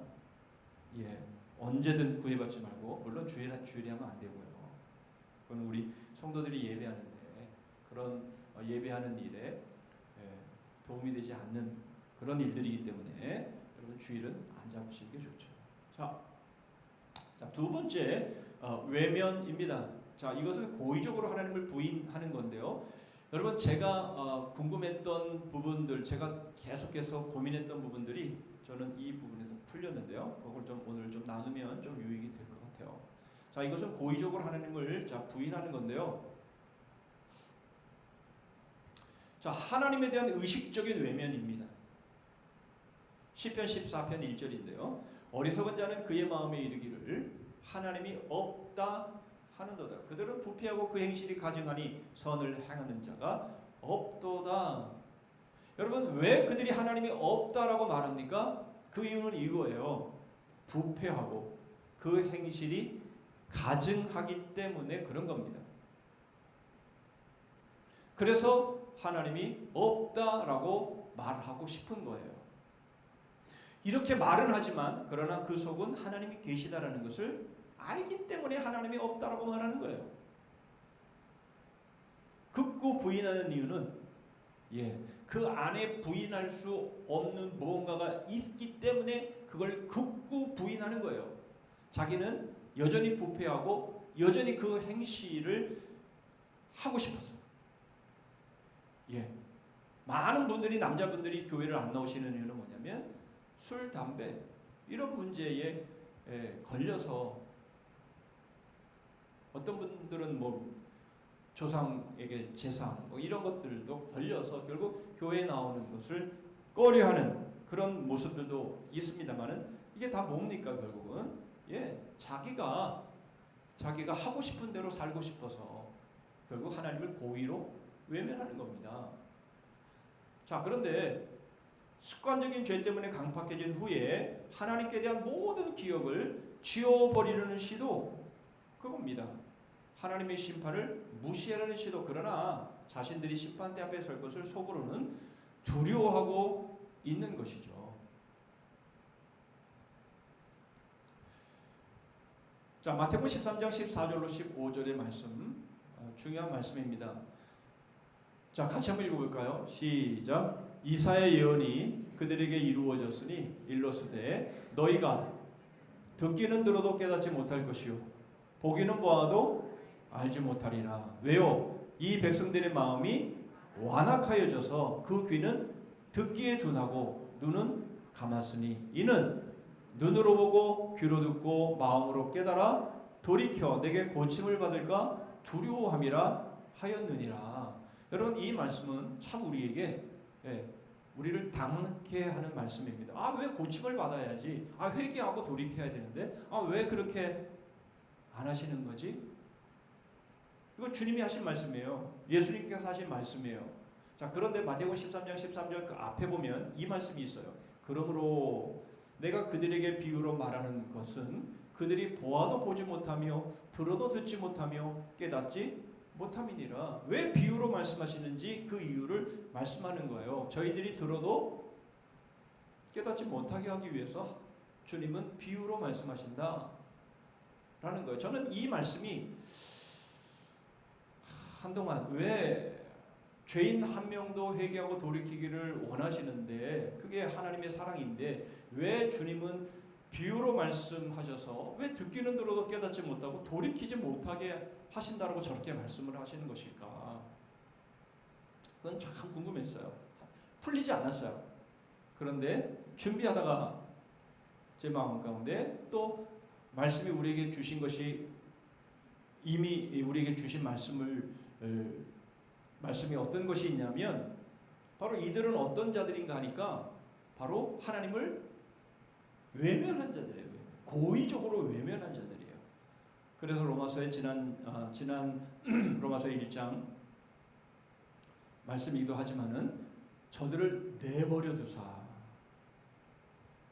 A: 예 언제든 구애받지 말고 물론 주일에 하면 안 되고요. 그건 우리 성도들이 예배하는데 그런 예배하는 일에 도움이 되지 않는 그런 일들이기 때문에 여러분 주일은 안 잡으시는 게 좋죠. 자, 두 번째 외면입니다. 자, 이것은 고의적으로 하나님을 부인하는 건데요. 여러분 제가 궁금했던 부분들, 제가 계속해서 고민했던 부분들이 저는 이 부분에서 풀렸는데요. 그걸 좀 오늘 좀 나누면 좀 유익이 될 것 같아요. 자, 이것은 고의적으로 하나님을 부인하는 건데요. 자, 하나님에 대한 의식적인 외면입니다. 시편 14편 1절인데요. 어리석은 자는 그의 마음에 이르기를 하나님이 없다 하는도다. 그들은 부패하고 그 행실이 가증하니 선을 행하는 자가 없도다. 여러분 왜 그들이 하나님이 없다라고 말합니까? 그 이유는 이거예요. 부패하고 그 행실이 가증하기 때문에 그런 겁니다. 그래서 하나님이 없다라고 말하고 싶은 거예요. 이렇게 말은 하지만 그러나 그 속은 하나님이 계시다라는 것을 알기 때문에 하나님이 없다라고 말하는 거예요. 극구 부인하는 이유는 그 안에 부인할 수 없는 무언가가 있기 때문에 그걸 극구 부인하는 거예요. 자기는 여전히 부패하고 여전히 그 행실을 하고 싶었어요. 많은 분들이, 남자분들이 교회를 안 나오시는 이유는 뭐냐면 술, 담배 이런 문제에 걸려서, 어떤 분들은 뭐 조상에게 제상 뭐 이런 것들도 걸려서 결국 교회에 나오는 것을 꺼려하는 그런 모습들도 있습니다만은, 이게 다 뭡니까? 결국은 자기가 하고 싶은 대로 살고 싶어서 결국 하나님을 고의로 외면하는 겁니다. 자, 그런데 습관적인 죄 때문에 강팍해진 후에 하나님께 대한 모든 기억을 지워버리려는 시도, 그겁니다. 하나님의 심판을 무시하려는 시도. 그러나 자신들이 심판대 앞에 설 것을 속으로는 두려워하고 있는 것이죠. 자, 마태복음 13장 14절로 15절의 말씀, 중요한 말씀입니다. 자, 같이 한번 읽어볼까요? 시작. 이사야 예언이 그들에게 이루어졌으니 일러스되 너희가 듣기는 들어도 깨닫지 못할 것이요 보기는 보아도 알지 못하리라. 왜요? 이 백성들의 마음이 완악하여져서 그 귀는 듣기에 둔하고 눈은 감았으니 이는 눈으로 보고 귀로 듣고 마음으로 깨달아 돌이켜 내게 고침을 받을까 두려워함이라 하였느니라. 여러분, 이 말씀은 참 우리에게 우리를 당하게 하는 말씀입니다. 아, 왜 고침을 받아야지? 아, 회개하고 돌이켜야 되는데 아, 왜 그렇게 안 하시는 거지? 이거 주님이 하신 말씀이에요. 예수님께서 하신 말씀이에요. 자, 그런데 마태복음 13장 13절 그 앞에 보면 이 말씀이 있어요. 그러므로 내가 그들에게 비유로 말하는 것은 그들이 보아도 보지 못하며 들어도 듣지 못하며 깨닫지 못함이니라. 왜 비유로 말씀하시는지 그 이유를 말씀하는 거예요. 저희들이 들어도 깨닫지 못하게 하기 위해서 주님은 비유로 말씀하신다 라는 거예요. 저는 이 말씀이 한동안 왜 죄인 한 명도 회개하고 돌이키기를 원하시는데 그게 하나님의 사랑인데 왜 주님은 비유로 말씀하셔서 왜 듣기는 들어도 깨닫지 못하고 돌이키지 못하게 하신다라고 저렇게 말씀을 하시는 것일까? 그건 참 궁금했어요. 풀리지 않았어요. 그런데 준비하다가 제 마음 가운데 또 말씀이 우리에게 주신 것이, 이미 우리에게 주신 말씀이 어떤 것이 있냐면 바로 이들은 어떤 자들인가 하니까 바로 하나님을 외면한 자들이에요. 고의적으로 외면한 자들이에요. 그래서 로마서의 지난 로마서 1장 말씀이기도 하지만은 저들을 내버려 두사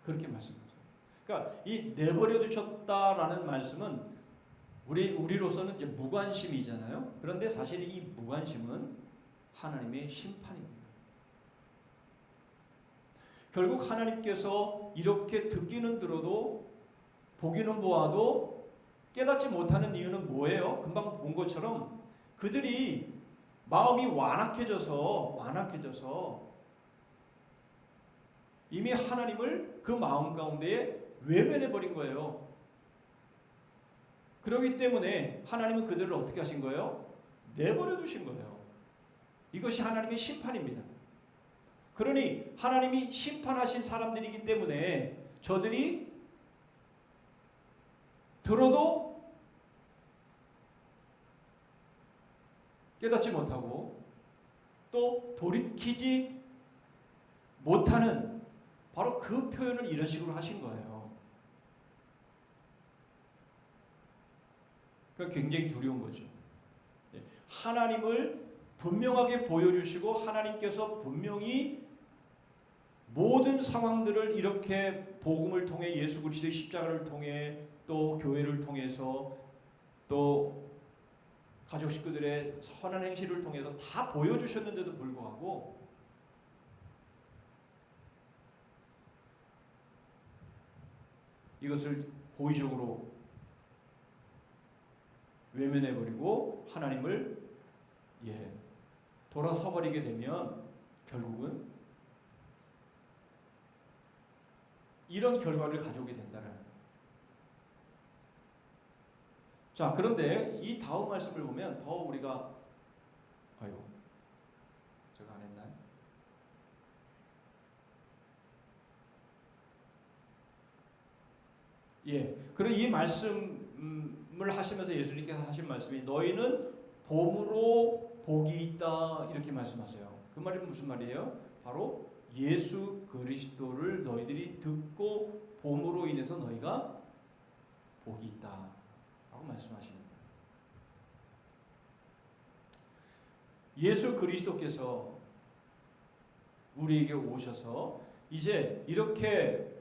A: 그렇게 말씀하세요. 그러니까 이 내버려 두셨다라는 말씀은 우리로서는 이제 무관심이잖아요. 그런데 사실 이 무관심은 하나님의 심판입니다. 결국 하나님께서 이렇게 듣기는 들어도 보기는 보아도 깨닫지 못하는 이유는 뭐예요? 금방 본 것처럼 그들이 마음이 완악해져서 이미 하나님을 그 마음 가운데에 외면해 버린 거예요. 그렇기 때문에 하나님은 그들을 어떻게 하신 거예요? 내버려 두신 거예요. 이것이 하나님의 심판입니다. 그러니 하나님이 심판하신 사람들이기 때문에 저들이 들어도 깨닫지 못하고 또 돌이키지 못하는 바로 그 표현을 이런 식으로 하신 거예요. 그러니까 굉장히 두려운 거죠. 하나님을 분명하게 보여주시고 하나님께서 분명히 모든 상황들을 이렇게 복음을 통해 예수 그리스도의 십자가를 통해 또 교회를 통해서 또 가족 식구들의 선한 행실을 통해서 다 보여주셨는데도 불구하고 이것을 고의적으로 외면해버리고 하나님을 돌아서버리게 되면 결국은 이런 결과를 가져오게 된다는 거예요. 자, 그런데 이 다음 말씀을 보면 더 우리가 제가 안 했나요? 그리고 이 말씀을 하시면서 예수님께서 하신 말씀이 너희는 봄으로 복이 있다 이렇게 말씀하세요. 그 말이 무슨 말이에요? 바로 예수 그리스도를 너희들이 듣고 봄으로 인해서 너희가 복이 있다 라고 말씀하시는 거예요. 예수 그리스도께서 우리에게 오셔서 이제 이렇게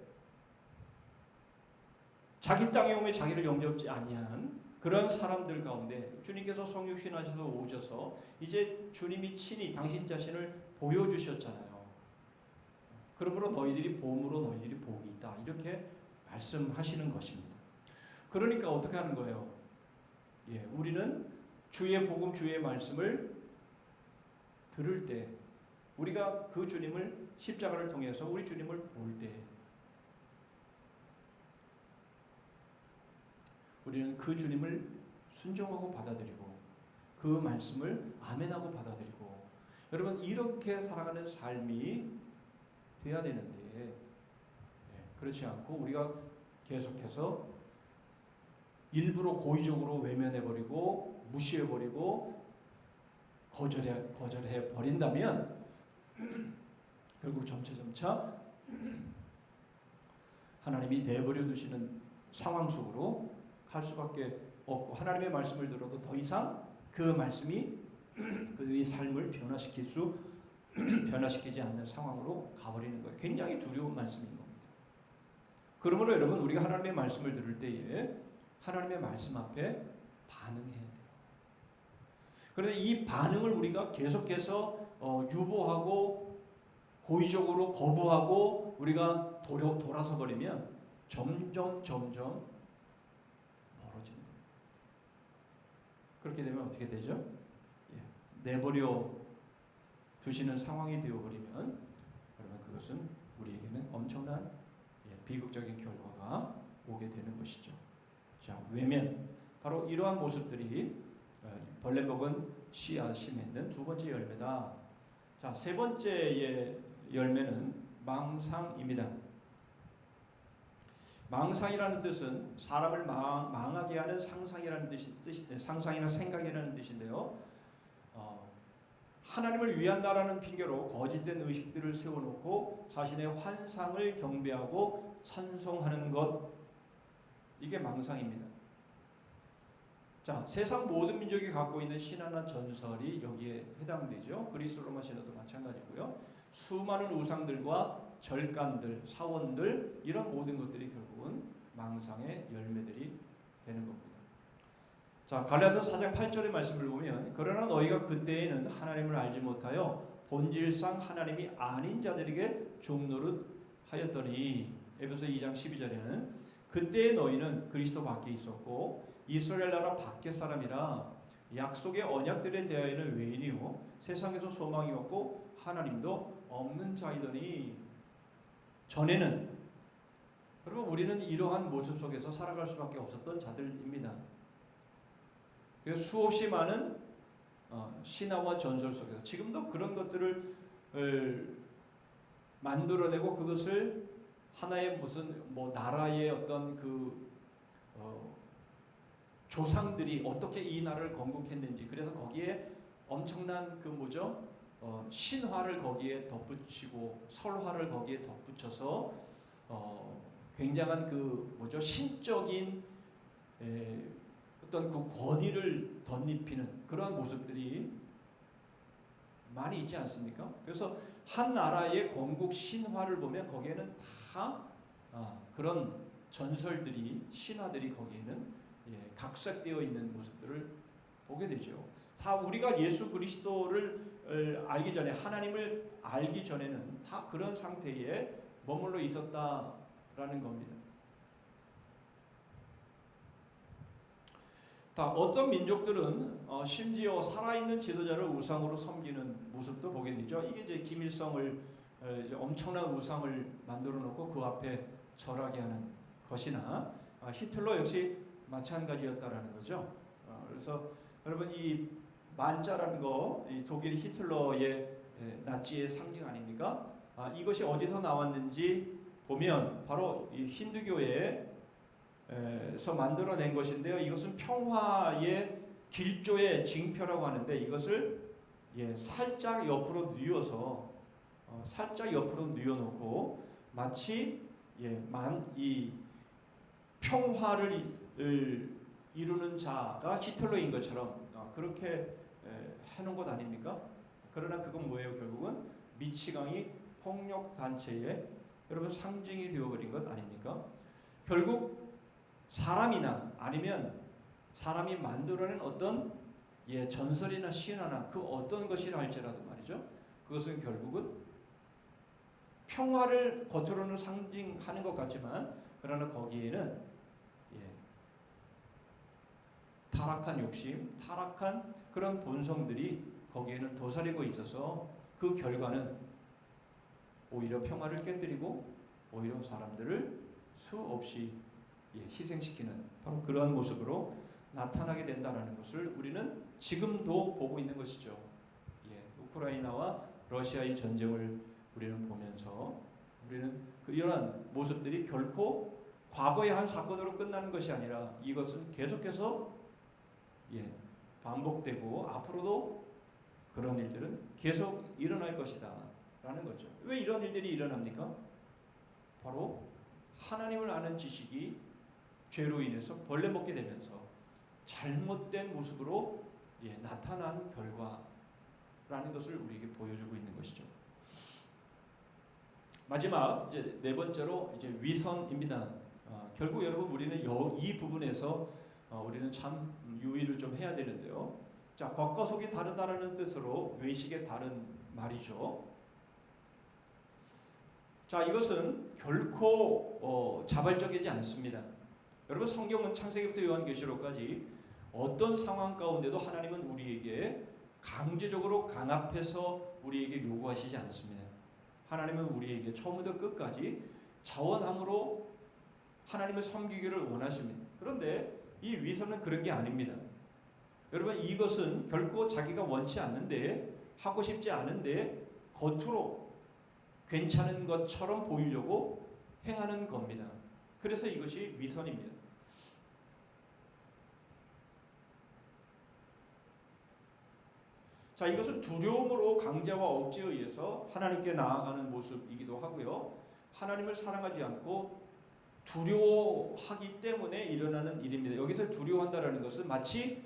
A: 자기 땅에 오면 자기를 영접지 아니한 그런 사람들 가운데 주님께서 성육신하셔서 오셔서 이제 주님이 친히 당신 자신을 보여주셨잖아요. 그러므로 너희들이 봄으로 너희들이 복이 있다 이렇게 말씀하시는 것입니다. 그러니까 어떻게 하는 거예요? 우리는 주의 복음 주의 말씀을 들을 때 우리가 그 주님을 십자가를 통해서 우리 주님을 볼 때 우리는 그 주님을 순종하고 받아들이고 그 말씀을 아멘하고 받아들이고 여러분 이렇게 살아가는 삶이 돼야 되는데 그렇지 않고 우리가 계속해서 일부러 고의적으로 외면해버리고 무시해버리고 거절해 버린다면 결국 점차 하나님이 내버려 두시는 상황 속으로 갈 수밖에 없고 하나님의 말씀을 들어도 더 이상 그 말씀이 그의 삶을 변화시키지 않는 상황으로 가버리는 거예요. 굉장히 두려운 말씀인 겁니다. 그러므로 여러분 우리가 하나님의 말씀을 들을 때에 하나님의 말씀 앞에 반응해야 돼요. 그런데 이 반응을 우리가 계속해서 유보하고 고의적으로 거부하고 우리가 돌아서 버리면 점점 멀어지는 겁니다. 그렇게 되면 어떻게 되죠? 내버려 두시는 상황이 되어버리면 여러분 그것은 우리에게는 엄청난 비극적인 결과가 오게 되는 것이죠. 자, 외면 바로 이러한 모습들이 벌레 먹은 씨앗이 맺는 두 번째 열매다. 자, 세 번째의 열매는 망상입니다. 망상이라는 뜻은 사람을 망하게 하는 상상이라는 상상이나 생각이라는 뜻인데요. 하나님을 위한다라는 핑계로 거짓된 의식들을 세워놓고 자신의 환상을 경배하고 찬송하는 것, 이게 망상입니다. 자, 세상 모든 민족이 갖고 있는 신화나 전설이 여기에 해당되죠. 그리스 로마 신화도 마찬가지고요. 수많은 우상들과 절간들, 사원들 이런 모든 것들이 결국은 망상의 열매들이 되는 겁니다. 자, 갈라디아서 4장 8절의 말씀을 보면 그러나 너희가 그때에는 하나님을 알지 못하여 본질상 하나님이 아닌 자들에게 종노릇하였더니 에베소 2장 12절에는 그때의 너희는 그리스도 밖에 있었고 이스라엘 나라 밖의 사람이라 약속의 언약들에 대하여는 외인이요 세상에서 소망이 없고 하나님도 없는 자이더니 전에는 여러분 우리는 이러한 모습 속에서 살아갈 수밖에 없었던 자들입니다. 그래서 수없이 많은 신화와 전설 속에서 지금도 그런 것들을 만들어내고 그것을 하나의 무슨 나라의 어떤 조상들이 어떻게 이 나라를 건국했는지 그래서 거기에 엄청난 신화를 거기에 덧붙이고 설화를 거기에 덧붙여서 굉장한 신적인 어떤 그 권위를 덧입히는 그러한 모습들이 많이 있지 않습니까? 그래서 한 나라의 건국 신화를 보면 거기에는 다 그런 전설들이 신화들이 거기에는 각색되어 있는 모습들을 보게 되죠. 우리가 예수 그리스도를 알기 전에 하나님을 알기 전에는 다 그런 상태에 머물러 있었다라는 겁니다. 어떤 민족들은 심지어 살아있는 지도자를 우상으로 섬기는 모습도 보게 되죠. 이게 이제 김일성을 이제 엄청난 우상을 만들어 놓고 그 앞에 절하게 하는 것이나 히틀러 역시 마찬가지였다라는 거죠. 그래서 여러분 이 만자라는 거, 이 독일 히틀러의 나치의 상징 아닙니까? 이것이 어디서 나왔는지 보면 바로 이 힌두교에서 만들어낸 것인데요. 이것은 평화의 길조의 징표라고 하는데 이것을 살짝 옆으로 뉘어서 살짝 옆으로 뉘어놓고 마치 이 평화를 이루는 자가 히틀러인 것처럼 그렇게 해놓은 것 아닙니까? 그러나 그건 뭐예요? 결국은 미치광이 폭력 단체의 여러분 상징이 되어버린 것 아닙니까? 결국 사람이나 아니면 사람이 만들어낸 어떤 전설이나 신화나 그 어떤 것이라 할지라도 말이죠. 그것은 결국은 평화를 겉으로는 상징하는 것 같지만 그러나 거기에는 타락한 욕심, 타락한 그런 본성들이 거기에는 도사리고 있어서 그 결과는 오히려 평화를 깨뜨리고 오히려 사람들을 수없이 희생시키는 바로 그러한 모습으로 나타나게 된다는 것을 우리는 지금도 보고 있는 것이죠. 우크라이나와 러시아의 전쟁을 우리는 보면서 우리는 이러한 모습들이 결코 과거의 한 사건으로 끝나는 것이 아니라 이것은 계속해서 반복되고 앞으로도 그런 일들은 계속 일어날 것이다 라는 거죠. 왜 이런 일들이 일어납니까? 바로 하나님을 아는 지식이 죄로 인해서 벌레 먹게 되면서 잘못된 모습으로 나타난 결과라는 것을 우리에게 보여주고 있는 것이죠. 마지막 이제 네 번째로 이제 위선입니다. 결국 여러분 우리는 이 부분에서 우리는 참 유의를 좀 해야 되는데요. 자, 겉과 속이 다르다라는 뜻으로 외식의 다른 말이죠. 자, 이것은 결코 자발적이지 않습니다. 여러분 성경은 창세기부터 요한계시록까지 어떤 상황 가운데도 하나님은 우리에게 강제적으로 강압해서 우리에게 요구하시지 않습니다. 하나님은 우리에게 처음부터 끝까지 자원함으로 하나님을 섬기기를 원하십니다. 그런데 이 위선은 그런 게 아닙니다. 여러분 이것은 결코 자기가 원치 않는데 하고 싶지 않은데 겉으로 괜찮은 것처럼 보이려고 행하는 겁니다. 그래서 이것이 위선입니다. 자, 이것은 두려움으로 강제와 억지에 의해서 하나님께 나아가는 모습이기도 하고요. 하나님을 사랑하지 않고 두려워하기 때문에 일어나는 일입니다. 여기서 두려워한다라는 것은 마치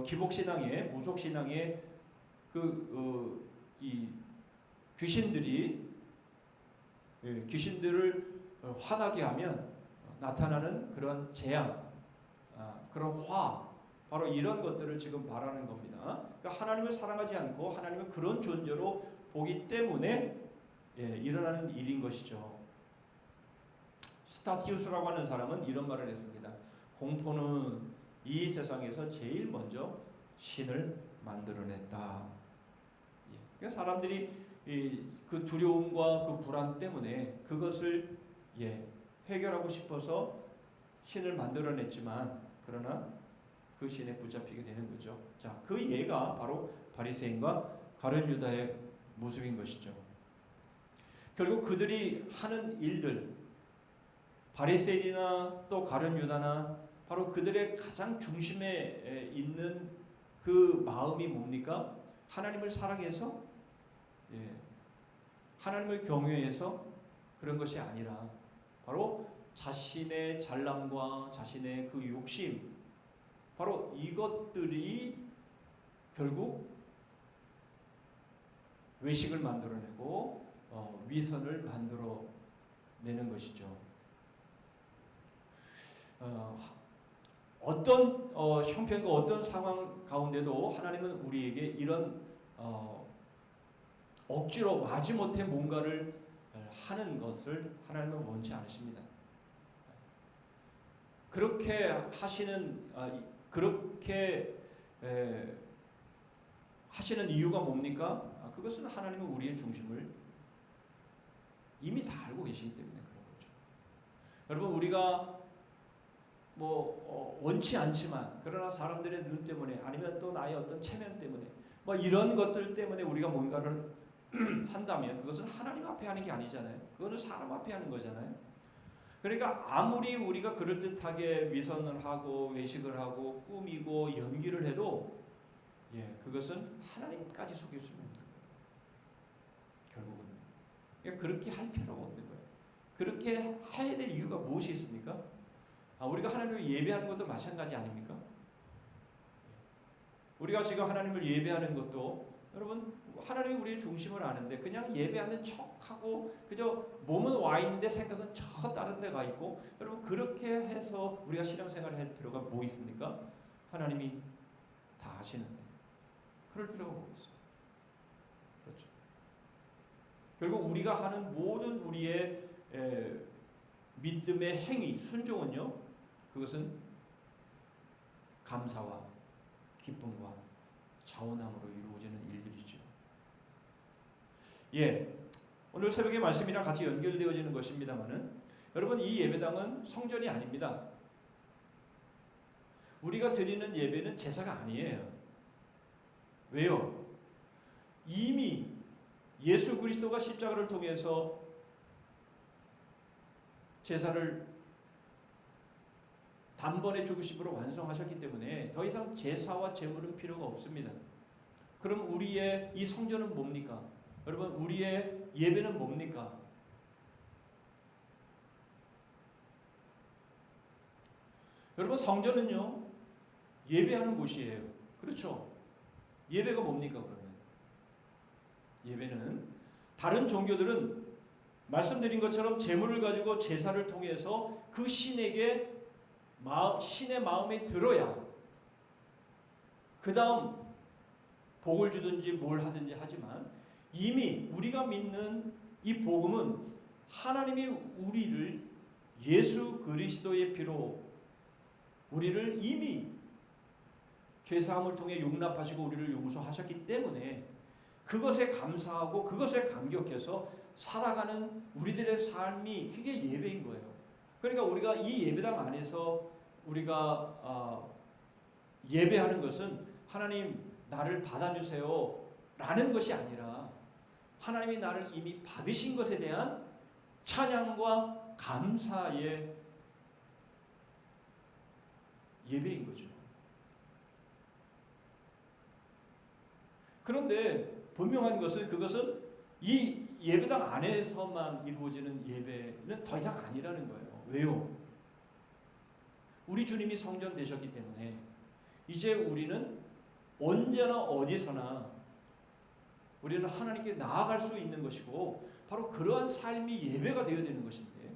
A: 기복신앙의 무속신앙의 이 귀신들이 귀신들을 화나게 하면 나타나는 그런 재앙, 그런 화, 바로 이런 것들을 지금 말하는 겁니다. 그러니까 하나님을 사랑하지 않고 하나님을 그런 존재로 보기 때문에 일어나는 일인 것이죠. 스타시우스라고 하는 사람은 이런 말을 했습니다. 공포는 이 세상에서 제일 먼저 신을 만들어냈다. 그러니까 사람들이 그 두려움과 그 불안 때문에 그것을 해결하고 싶어서 신을 만들어냈지만 그러나 그 신에 붙잡히게 되는 거죠. 자, 그 예가 바로 바리새인과 가룟 유다의 모습인 것이죠. 결국 그들이 하는 일들, 바리새인이나 또 가룟 유다나 바로 그들의 가장 중심에 있는 그 마음이 뭡니까? 하나님을 사랑해서 하나님을 경외해서 그런 것이 아니라 바로 자신의 잘남과 자신의 그 욕심, 바로 이것들이 결국 외식을 만들어내고 위선을 만들어내는 것이죠. 어떤 형편과 어떤 상황 가운데도 하나님은 우리에게 이런 억지로 마지못해 뭔가를 하는 것을 하나님은 원치 않으십니다. 그렇게 하시는 그렇게 하시는 이유가 뭡니까? 그것은 하나님은 우리의 중심을 이미 다 알고 계시기 때문에 그런 거죠. 여러분 우리가 원치 않지만 그러나 사람들의 눈 때문에 아니면 또 나의 어떤 체면 때문에 이런 것들 때문에 우리가 뭔가를 한다면 그것은 하나님 앞에 하는 게 아니잖아요. 그거는 사람 앞에 하는 거잖아요. 그러니까 아무리 우리가 그럴듯하게 위선을 하고 외식을 하고 꾸미고 연기를 해도 그것은 하나님까지 속일 수 있는 거예요. 결국은 그러니까 그렇게 할 필요가 없는 거예요. 그렇게 해야 될 이유가 무엇이 있습니까? 우리가 하나님을 예배하는 것도 마찬가지 아닙니까? 우리가 지금 하나님을 예배하는 것도 여러분 하나님이 우리의 중심을 아는데 그냥 예배하는 척하고 그저 몸은 와 있는데 생각은 저 다른 데 가 있고 여러분 그렇게 해서 우리가 신앙생활을 할 필요가 뭐 있습니까? 하나님이 다 아시는데 그럴 필요가 뭐 있어요? 그렇죠. 결국 우리가 하는 모든 우리의 믿음의 행위, 순종은요 그것은 감사와 기쁨과 자원함으로 이루어지는 일들이죠. 오늘 새벽의 말씀이랑 같이 연결되어지는 것입니다만은 여러분 이 예배당은 성전이 아닙니다. 우리가 드리는 예배는 제사가 아니에요. 왜요? 이미 예수 그리스도가 십자가를 통해서 제사를 단번에 죽으심으로 완성하셨기 때문에 더 이상 제사와 제물은 필요가 없습니다. 그럼 우리의 이 성전은 뭡니까? 여러분 우리의 예배는 뭡니까? 여러분 성전은요 예배하는 곳이에요. 그렇죠? 예배가 뭡니까 그러면? 예배는 다른 종교들은 말씀드린 것처럼 제물을 가지고 제사를 통해서 그 신에게 신의 마음에 들어야 그 다음 복을 주든지 뭘 하든지 하지만 이미 우리가 믿는 이 복음은 하나님이 우리를 예수 그리스도의 피로 우리를 이미 죄사함을 통해 용납하시고 우리를 용서하셨기 때문에 그것에 감사하고 그것에 감격해서 살아가는 우리들의 삶이 그게 예배인 거예요. 그러니까 우리가 이 예배당 안에서 우리가 예배하는 것은 하나님 나를 받아주세요 라는 것이 아니라 하나님이 나를 이미 받으신 것에 대한 찬양과 감사의 예배인 거죠. 그런데 분명한 것은 그것은 이 예배당 안에서만 이루어지는 예배는 더 이상 아니라는 거예요. 왜요? 우리 주님이 성전 되셨기 때문에 이제 우리는 언제나 어디서나 우리는 하나님께 나아갈 수 있는 것이고 바로 그러한 삶이 예배가 되어야 되는 것인데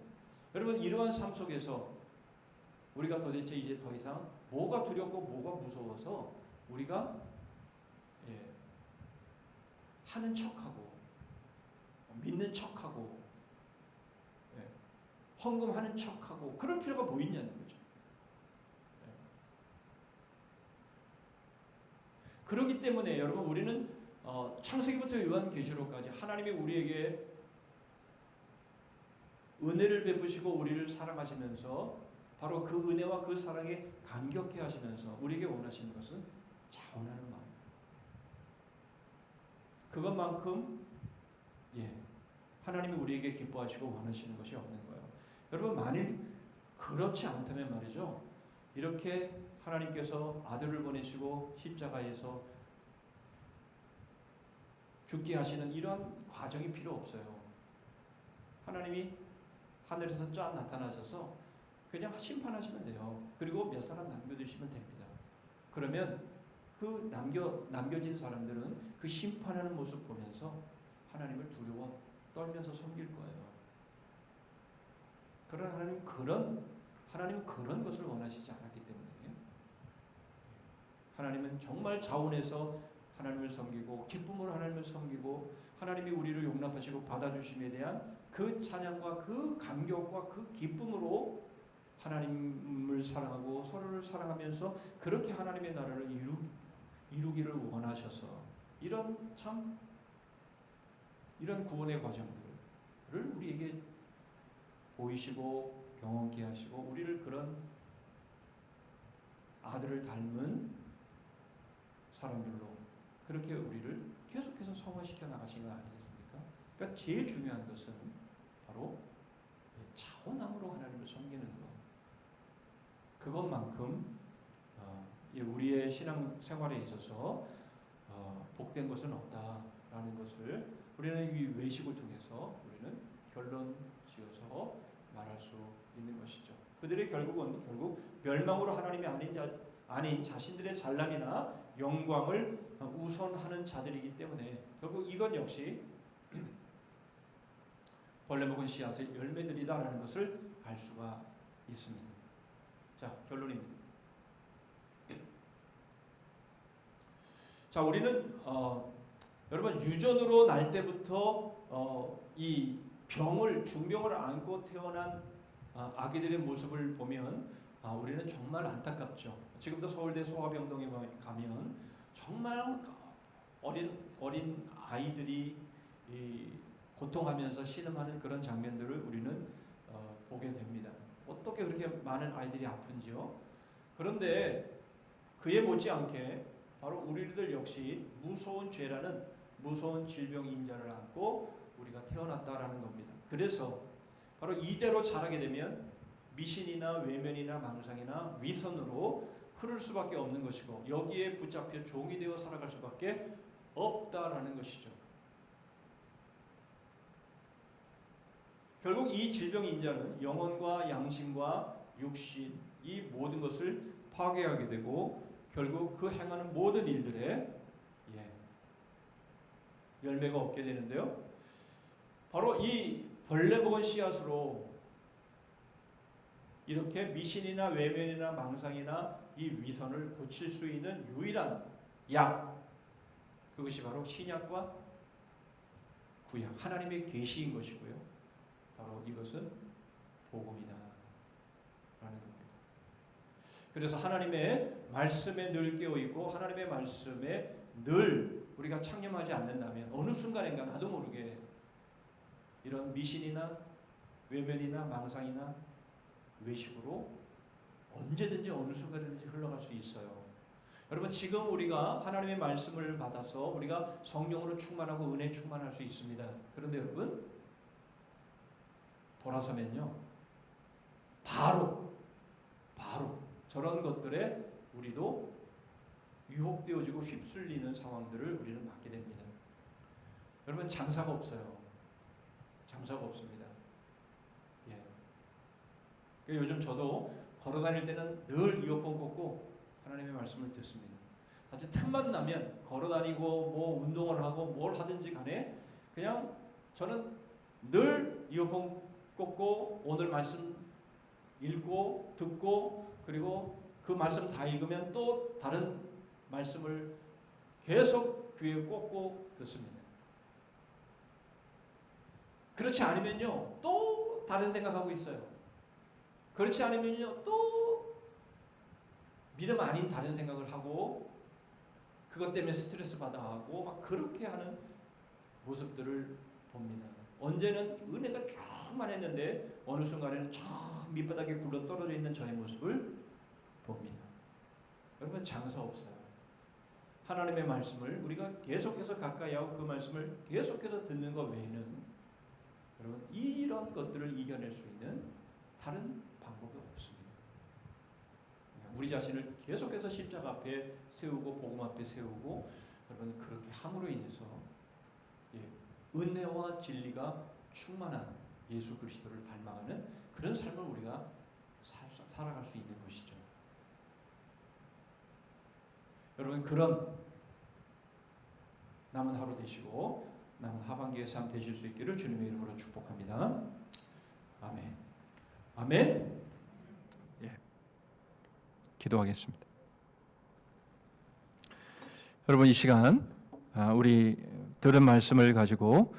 A: 여러분 이러한 삶 속에서 우리가 도대체 이제 더 이상 뭐가 두렵고 뭐가 무서워서 우리가 하는 척하고 믿는 척하고 헌금하는 척하고 그럴 필요가 뭐 있냐는 거죠. 그렇기 때문에 여러분 우리는 창세기부터 요한계시록까지 하나님이 우리에게 은혜를 베푸시고 우리를 사랑하시면서 바로 그 은혜와 그 사랑에 감격해 하시면서 우리에게 원하시는 것은 자원하는 마음입니다. 그것만큼 하나님이 우리에게 기뻐하시고 원하시는 것이 없는 거예요. 여러분 만일 그렇지 않다면 말이죠. 이렇게 하나님께서 아들을 보내시고 십자가에서 죽게 하시는 이러한 과정이 필요 없어요. 하나님이 하늘에서 쫙 나타나셔서 그냥 심판하시면 돼요. 그리고 몇 사람 남겨두시면 됩니다. 그러면 그 남겨진 사람들은 그 심판하는 모습 보면서 하나님을 두려워 떨면서 섬길 거예요. 그러나 하나님 그런 하나님은 그런 것을 원하시지 않았기 때문에 하나님은 정말 자원해서 하나님을 섬기고 기쁨으로 하나님을 섬기고 하나님이 우리를 용납하시고 받아주심에 대한 그 찬양과 그 감격과 그 기쁨으로 하나님을 사랑하고 서로를 사랑하면서 그렇게 하나님의 나라를 이루기를 원하셔서 이런 구원의 과정들을 우리에게 보이시고 경험케 하시고 우리를 그런 아들을 닮은 사람들로 그렇게 우리를 계속해서 성화시켜 나가신 거 아니겠습니까? 그러니까 제일 중요한 것은 바로 차원함으로 하나님을 섬기는 것. 그것만큼 우리의 신앙 생활에 있어서 복된 것은 없다라는 것을 우리는 이 외식을 통해서 우리는 결론 지어서 말할 수 있는 것이죠. 그들의 결국 멸망으로 하나님이 아닌 자신들의 잘남이나 영광을 우선하는 자들이기 때문에 결국 이건 역시 벌레 먹은 씨앗의 열매들이다라는 것을 알 수가 있습니다. 자, 결론입니다. 자, 우리는 여러분 유전으로 날 때부터 이 중병을 안고 태어난 아기들의 모습을 보면 우리는 정말 안타깝죠. 지금도 서울대 소아병동에 가면 정말 어린 아이들이 고통하면서 신음하는 그런 장면들을 우리는 보게 됩니다. 어떻게 그렇게 많은 아이들이 아픈지요? 그런데 그에 못지않게 바로 우리들 역시 무서운 죄라는 무서운 질병 인자를 안고 우리가 태어났다라는 겁니다. 그래서 바로 이대로 자라게 되면 미신이나 외면이나 망상이나 위선으로 흐를 수밖에 없는 것이고 여기에 붙잡혀 종이 되어 살아갈 수밖에 없다라는 것이죠. 결국 이 질병 인자는 영혼과 양심과 육신 이 모든 것을 파괴하게 되고 결국 그 행하는 모든 일들에 열매가 없게 되는데요. 바로 이 벌레 먹은 씨앗으로 이렇게 미신이나 외면이나 망상이나 이 위선을 고칠 수 있는 유일한 약, 그것이 바로 신약과 구약, 하나님의 계시인 것이고요. 바로 이것은 복음이다 라는 겁니다. 그래서 하나님의 말씀에 늘 깨어있고 하나님의 말씀에 늘 우리가 창념하지 않는다면 어느 순간인가 나도 모르게 이런 미신이나 외면이나 망상이나 외식으로 언제든지 어느 순간든지 흘러갈 수 있어요. 여러분 지금 우리가 하나님의 말씀을 받아서 우리가 성령으로 충만하고 은혜 충만할 수 있습니다. 그런데 여러분 돌아서면요 바로 저런 것들에 우리도 유혹되어지고 휩쓸리는 상황들을 우리는 맞게 됩니다. 여러분 장사가 없어요. 장사가 없습니다. 요즘 저도 걸어다닐 때는 늘 이어폰 꽂고 하나님의 말씀을 듣습니다. 사실 틈만 나면 걸어다니고 뭐 운동을 하고 뭘 하든지 간에 그냥 저는 늘 이어폰 꽂고 오늘 말씀 읽고 듣고 그리고 그 말씀 다 읽으면 또 다른 말씀을 계속 귀에 꽂고 듣습니다. 그렇지 않으면요 또 다른 생각하고 있어요. 그렇지 않으면요 또 믿음 아닌 다른 생각을 하고 그것 때문에 스트레스 받아 하고 막 그렇게 하는 모습들을 봅니다. 언제는 은혜가 충만했는데 어느 순간에는 저 밑바닥에 굴러 떨어져 있는 저의 모습을 봅니다. 여러분 장사 없어요. 하나님의 말씀을 우리가 계속해서 가까이 하고 그 말씀을 계속해서 듣는 것 외에는 여러분 이런 것들을 이겨낼 수 있는 다른 방법이 없습니다. 우리 자신을 계속해서 십자가 앞에 세우고 복음 앞에 세우고 여러분 그렇게 함으로 인해서 은혜와 진리가 충만한 예수 그리스도를 닮아가는 그런 삶을 우리가 살아갈 수 있는 것이죠. 여러분 그런 남은 하루 되시고 남은 하반기의 삶 되실 수 있기를 주님의 이름으로 축복합니다. 아멘. 아멘.
B: 기도하겠습니다. 여러분, 이 시간 우리 들은 말씀을 가지고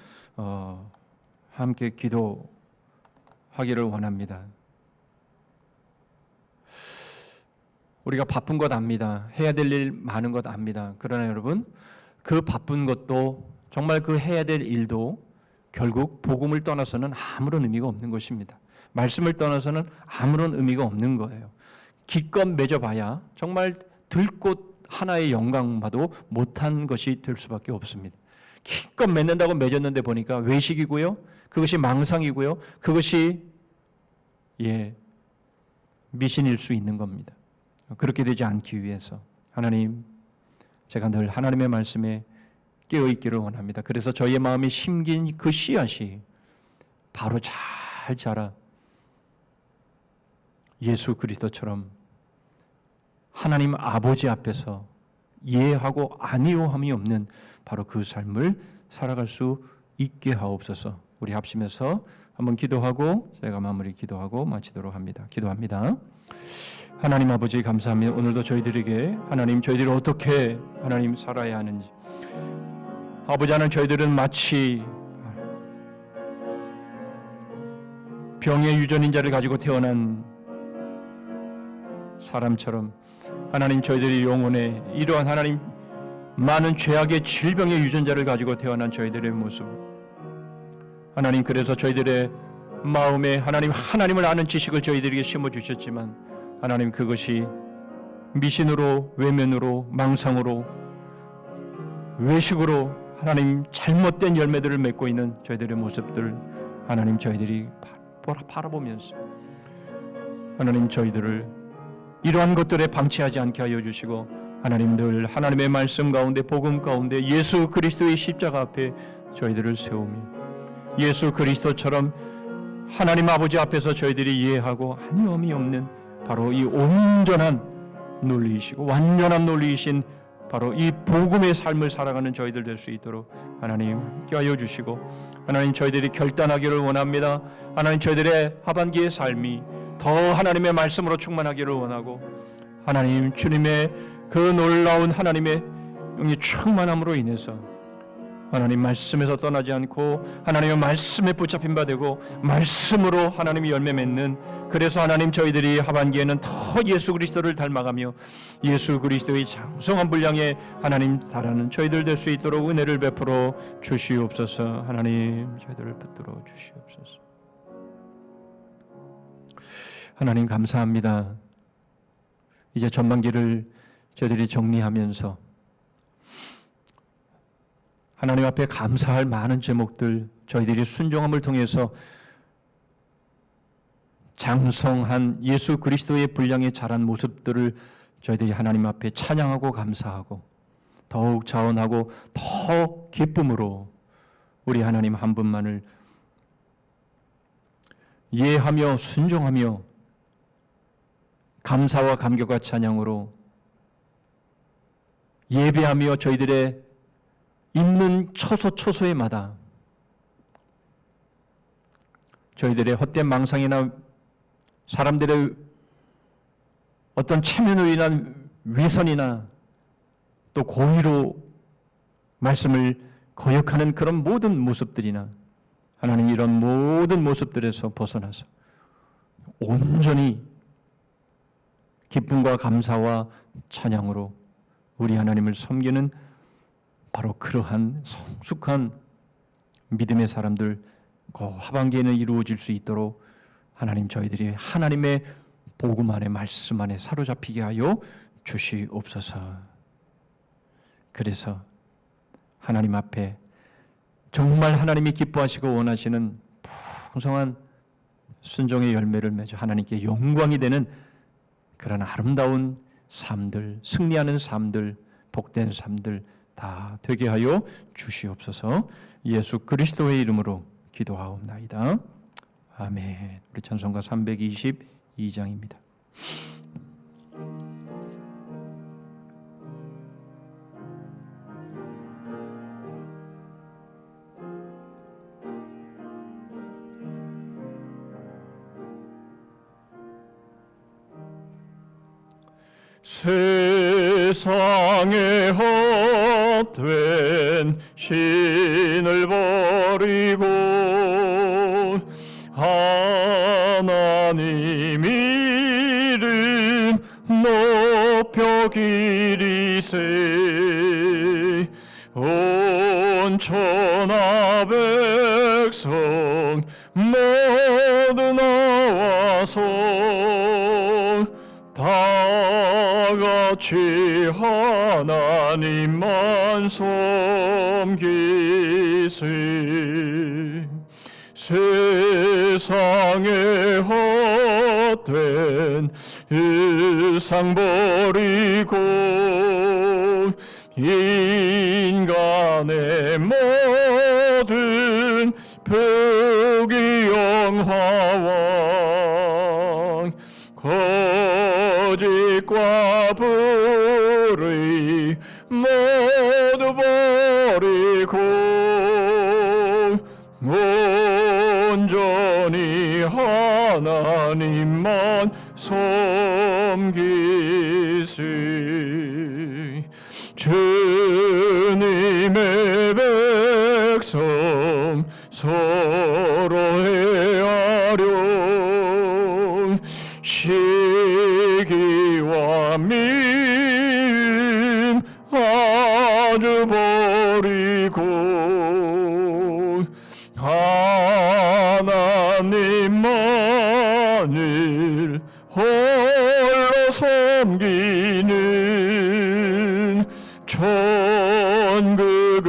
B: 함께 기도하기를 원합니다. 우리가 바쁜 것 압니다. 해야 될 일 많은 것 압니다. 그러나 여러분, 그 바쁜 것도 정말 그 해야 될 일도 결국 복음을 떠나서는 아무런 의미가 없는 것입니다. 말씀을 떠나서는 아무런 의미가 없는 거예요. 기껏 맺어봐야 정말 들꽃 하나의 영광봐도 못한 것이 될 수밖에 없습니다. 기껏 맺는다고 맺었는데 보니까 외식이고요, 그것이 망상이고요, 그것이 미신일 수 있는 겁니다. 그렇게 되지 않기 위해서 하나님, 제가 늘 하나님의 말씀에 깨어있기를 원합니다. 그래서 저희의 마음에 심긴 그 씨앗이 바로 잘 자라 예수 그리스도처럼 하나님 아버지 앞에서 예하고 아니오함이 없는 바로 그 삶을 살아갈 수 있게 하옵소서. 우리 합심해서 한번 기도하고 제가 마무리 기도하고 마치도록 합니다. 기도합니다. 하나님 아버지, 감사합니다. 오늘도 저희들에게 하나님, 저희들이 어떻게 하나님 살아야 하는지, 아버지, 하나님, 저희들은 마치 병의 유전인 자를 가지고 태어난 사람처럼 하나님, 저희들이 영혼에 이러한 하나님 많은 죄악의 질병의 유전자를 가지고 태어난 저희들의 모습, 하나님, 그래서 저희들의 마음에 하나님을 아는 지식을 저희들에게 심어주셨지만 하나님, 그것이 미신으로, 외면으로, 망상으로, 외식으로 하나님 잘못된 열매들을 맺고 있는 저희들의 모습들, 하나님, 저희들이 바라보면서 하나님, 저희들을 이러한 것들에 방치하지 않게 하여 주시고 하나님, 늘 하나님의 말씀 가운데, 복음 가운데 예수 그리스도의 십자가 앞에 저희들을 세우며 예수 그리스도처럼 하나님 아버지 앞에서 저희들이 이해하고 아니함이 없는 바로 이 온전한 논리이시고 완전한 논리이신 바로 이 복음의 삶을 살아가는 저희들 될 수 있도록 하나님 함께하여 주시고, 하나님, 저희들이 결단하기를 원합니다. 하나님, 저희들의 하반기의 삶이 더 하나님의 말씀으로 충만하기를 원하고, 하나님, 주님의 그 놀라운 하나님의 영이 충만함으로 인해서 하나님 말씀에서 떠나지 않고 하나님의 말씀에 붙잡힌 바 되고 말씀으로 하나님이 열매 맺는, 그래서 하나님, 저희들이 하반기에는 더 예수 그리스도를 닮아가며 예수 그리스도의 장성한 분량에 하나님 살아가는 저희들 될 수 있도록 은혜를 베풀어 주시옵소서. 하나님, 저희들을 붙들어 주시옵소서. 하나님, 감사합니다. 이제 전반기를 저희들이 정리하면서 하나님 앞에 감사할 많은 제목들, 저희들이 순종함을 통해서 장성한 예수 그리스도의 분량에 자란 모습들을 저희들이 하나님 앞에 찬양하고 감사하고 더욱 자원하고 더 기쁨으로 우리 하나님 한 분만을 이해하며 순종하며 감사와 감격과 찬양으로 예배하며 저희들의 있는 처소처소에마다 저희들의 헛된 망상이나 사람들의 어떤 체면으로 인한 위선이나 또 고의로 말씀을 거역하는 그런 모든 모습들이나 하나님, 이런 모든 모습들에서 벗어나서 온전히 기쁨과 감사와 찬양으로 우리 하나님을 섬기는 바로 그러한 성숙한 믿음의 사람들, 그 하반기에는 이루어질 수 있도록 하나님, 저희들이 하나님의 복음 안에, 말씀 안에 사로잡히게 하여 주시옵소서. 그래서 하나님 앞에 정말 하나님이 기뻐하시고 원하시는 풍성한 순종의 열매를 맺어 하나님께 영광이 되는 그런 아름다운 삶들, 승리하는 삶들, 복된 삶들 다 되게 하여 주시옵소서. 예수 그리스도의 이름으로 기도하옵나이다. 아멘. 우리 찬송가 322장입니다. 세상에 헛된 신을 버리고 하나님 이름 높여 기리세. 온 천하 백성 모두 나와서 다같이 하나님만 섬기세. 세상에 헛된 일상 버리고 인간의 모든 부귀영화와 거짓과 불의 모두 버리고 온전히 하나님만 섬기세. 주님의 백성 서로 헤아려 시기와 미움 아주 버리고 하나님만을 홀로 섬기는 천국을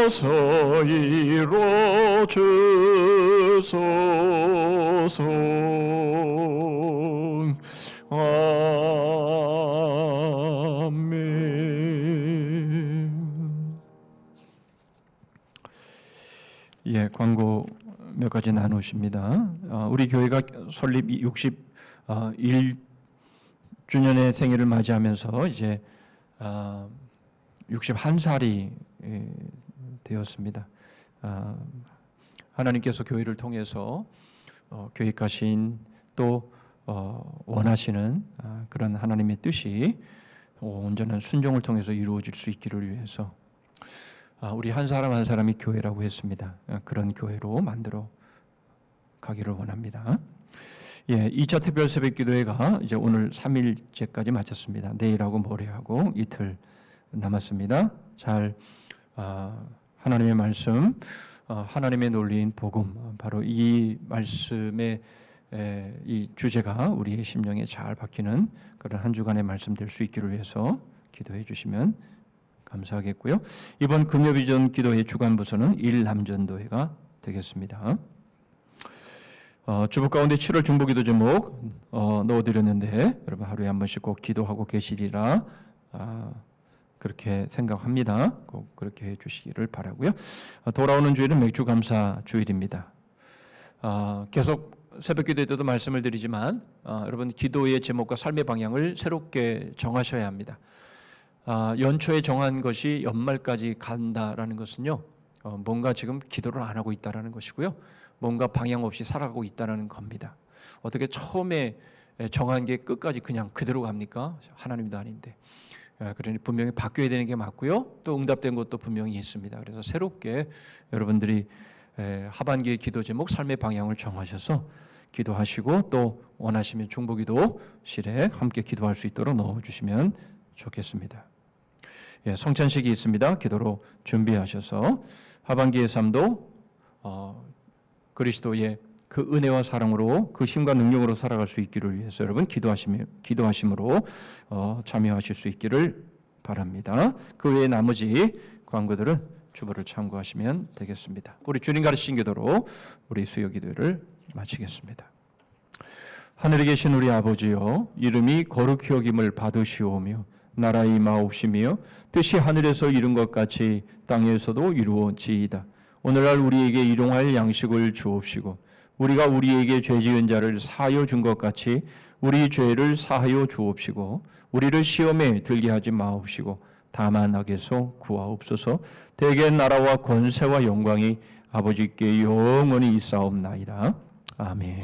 B: 어서 이루어주소서. 아멘. 예, 광고 몇 가지 나누십니다. 우리 교회가 설립 61주년의 생일을 맞이하면서 이제 61살이 되었습니다. 하나님께서 교회를 통해서 계획하신 또 원하시는 그런 하나님의 뜻이 온전한 순종을 통해서 이루어질 수 있기를 위해서 우리 한 사람 한 사람이 교회라고 했습니다. 그런 교회로 만들어 가기를 원합니다. 예, 2차 특별 새벽 기도회가 이제 오늘 3일째까지 마쳤습니다. 내일하고 모레하고 이틀 남았습니다. 잘 하나님의 말씀, 하나님의 논리인 복음, 바로 이 말씀의 이 주제가 우리의 심령에 잘 박히는 그런 한 주간의 말씀 될 수 있기를 위해서 기도해 주시면 감사하겠고요. 이번 금요비전 기도회 주간 부서는 일남전도회가 되겠습니다. 주보 가운데 7월 중보기도 제목 넣어드렸는데 여러분 하루에 한 번씩 꼭 기도하고 계시리라 그렇게 생각합니다. 꼭 그렇게 해주시기를 바라고요. 돌아오는 주일은 맥주감사 주일입니다. 계속 새벽기도 때도 말씀을 드리지만 여러분 기도의 제목과 삶의 방향을 새롭게 정하셔야 합니다. 연초에 정한 것이 연말까지 간다라는 것은요, 뭔가 지금 기도를 안 하고 있다라는 것이고요, 뭔가 방향 없이 살아가고 있다라는 겁니다. 어떻게 처음에 정한 게 끝까지 그냥 그대로 갑니까? 하나님도 아닌데. 그러니 분명히 바뀌어야 되는 게 맞고요, 또 응답된 것도 분명히 있습니다. 그래서 새롭게 여러분들이 하반기의 기도 제목, 삶의 방향을 정하셔서 기도하시고 또 원하시면 중보기도실에 함께 기도할 수 있도록 넣어주시면 좋겠습니다. 예, 성찬식이 있습니다. 기도로 준비하셔서 하반기의 삶도 그리스도의 그 은혜와 사랑으로 그 힘과 능력으로 살아갈 수 있기를 위해서 여러분 기도하심으로 참여하실 수 있기를 바랍니다. 그 외에 나머지 광고들은 주보를 참고하시면 되겠습니다. 우리 주님 가르치신 기도로 우리 수요 기도를 마치겠습니다. 하늘에 계신 우리 아버지여, 이름이 거룩히 여김을 받으시오며 나라의 임하옵시며 뜻이 하늘에서 이룬 것 같이 땅에서도 이루어지이다. 오늘날 우리에게 일용할 양식을 주옵시고 우리가 우리에게 죄 지은 자를 사하여 준 것 같이 우리 죄를 사하여 주옵시고 우리를 시험에 들게 하지 마옵시고 다만 악에서 구하옵소서. 대개 나라와 권세와 영광이 아버지께 영원히 있사옵나이다. 아멘.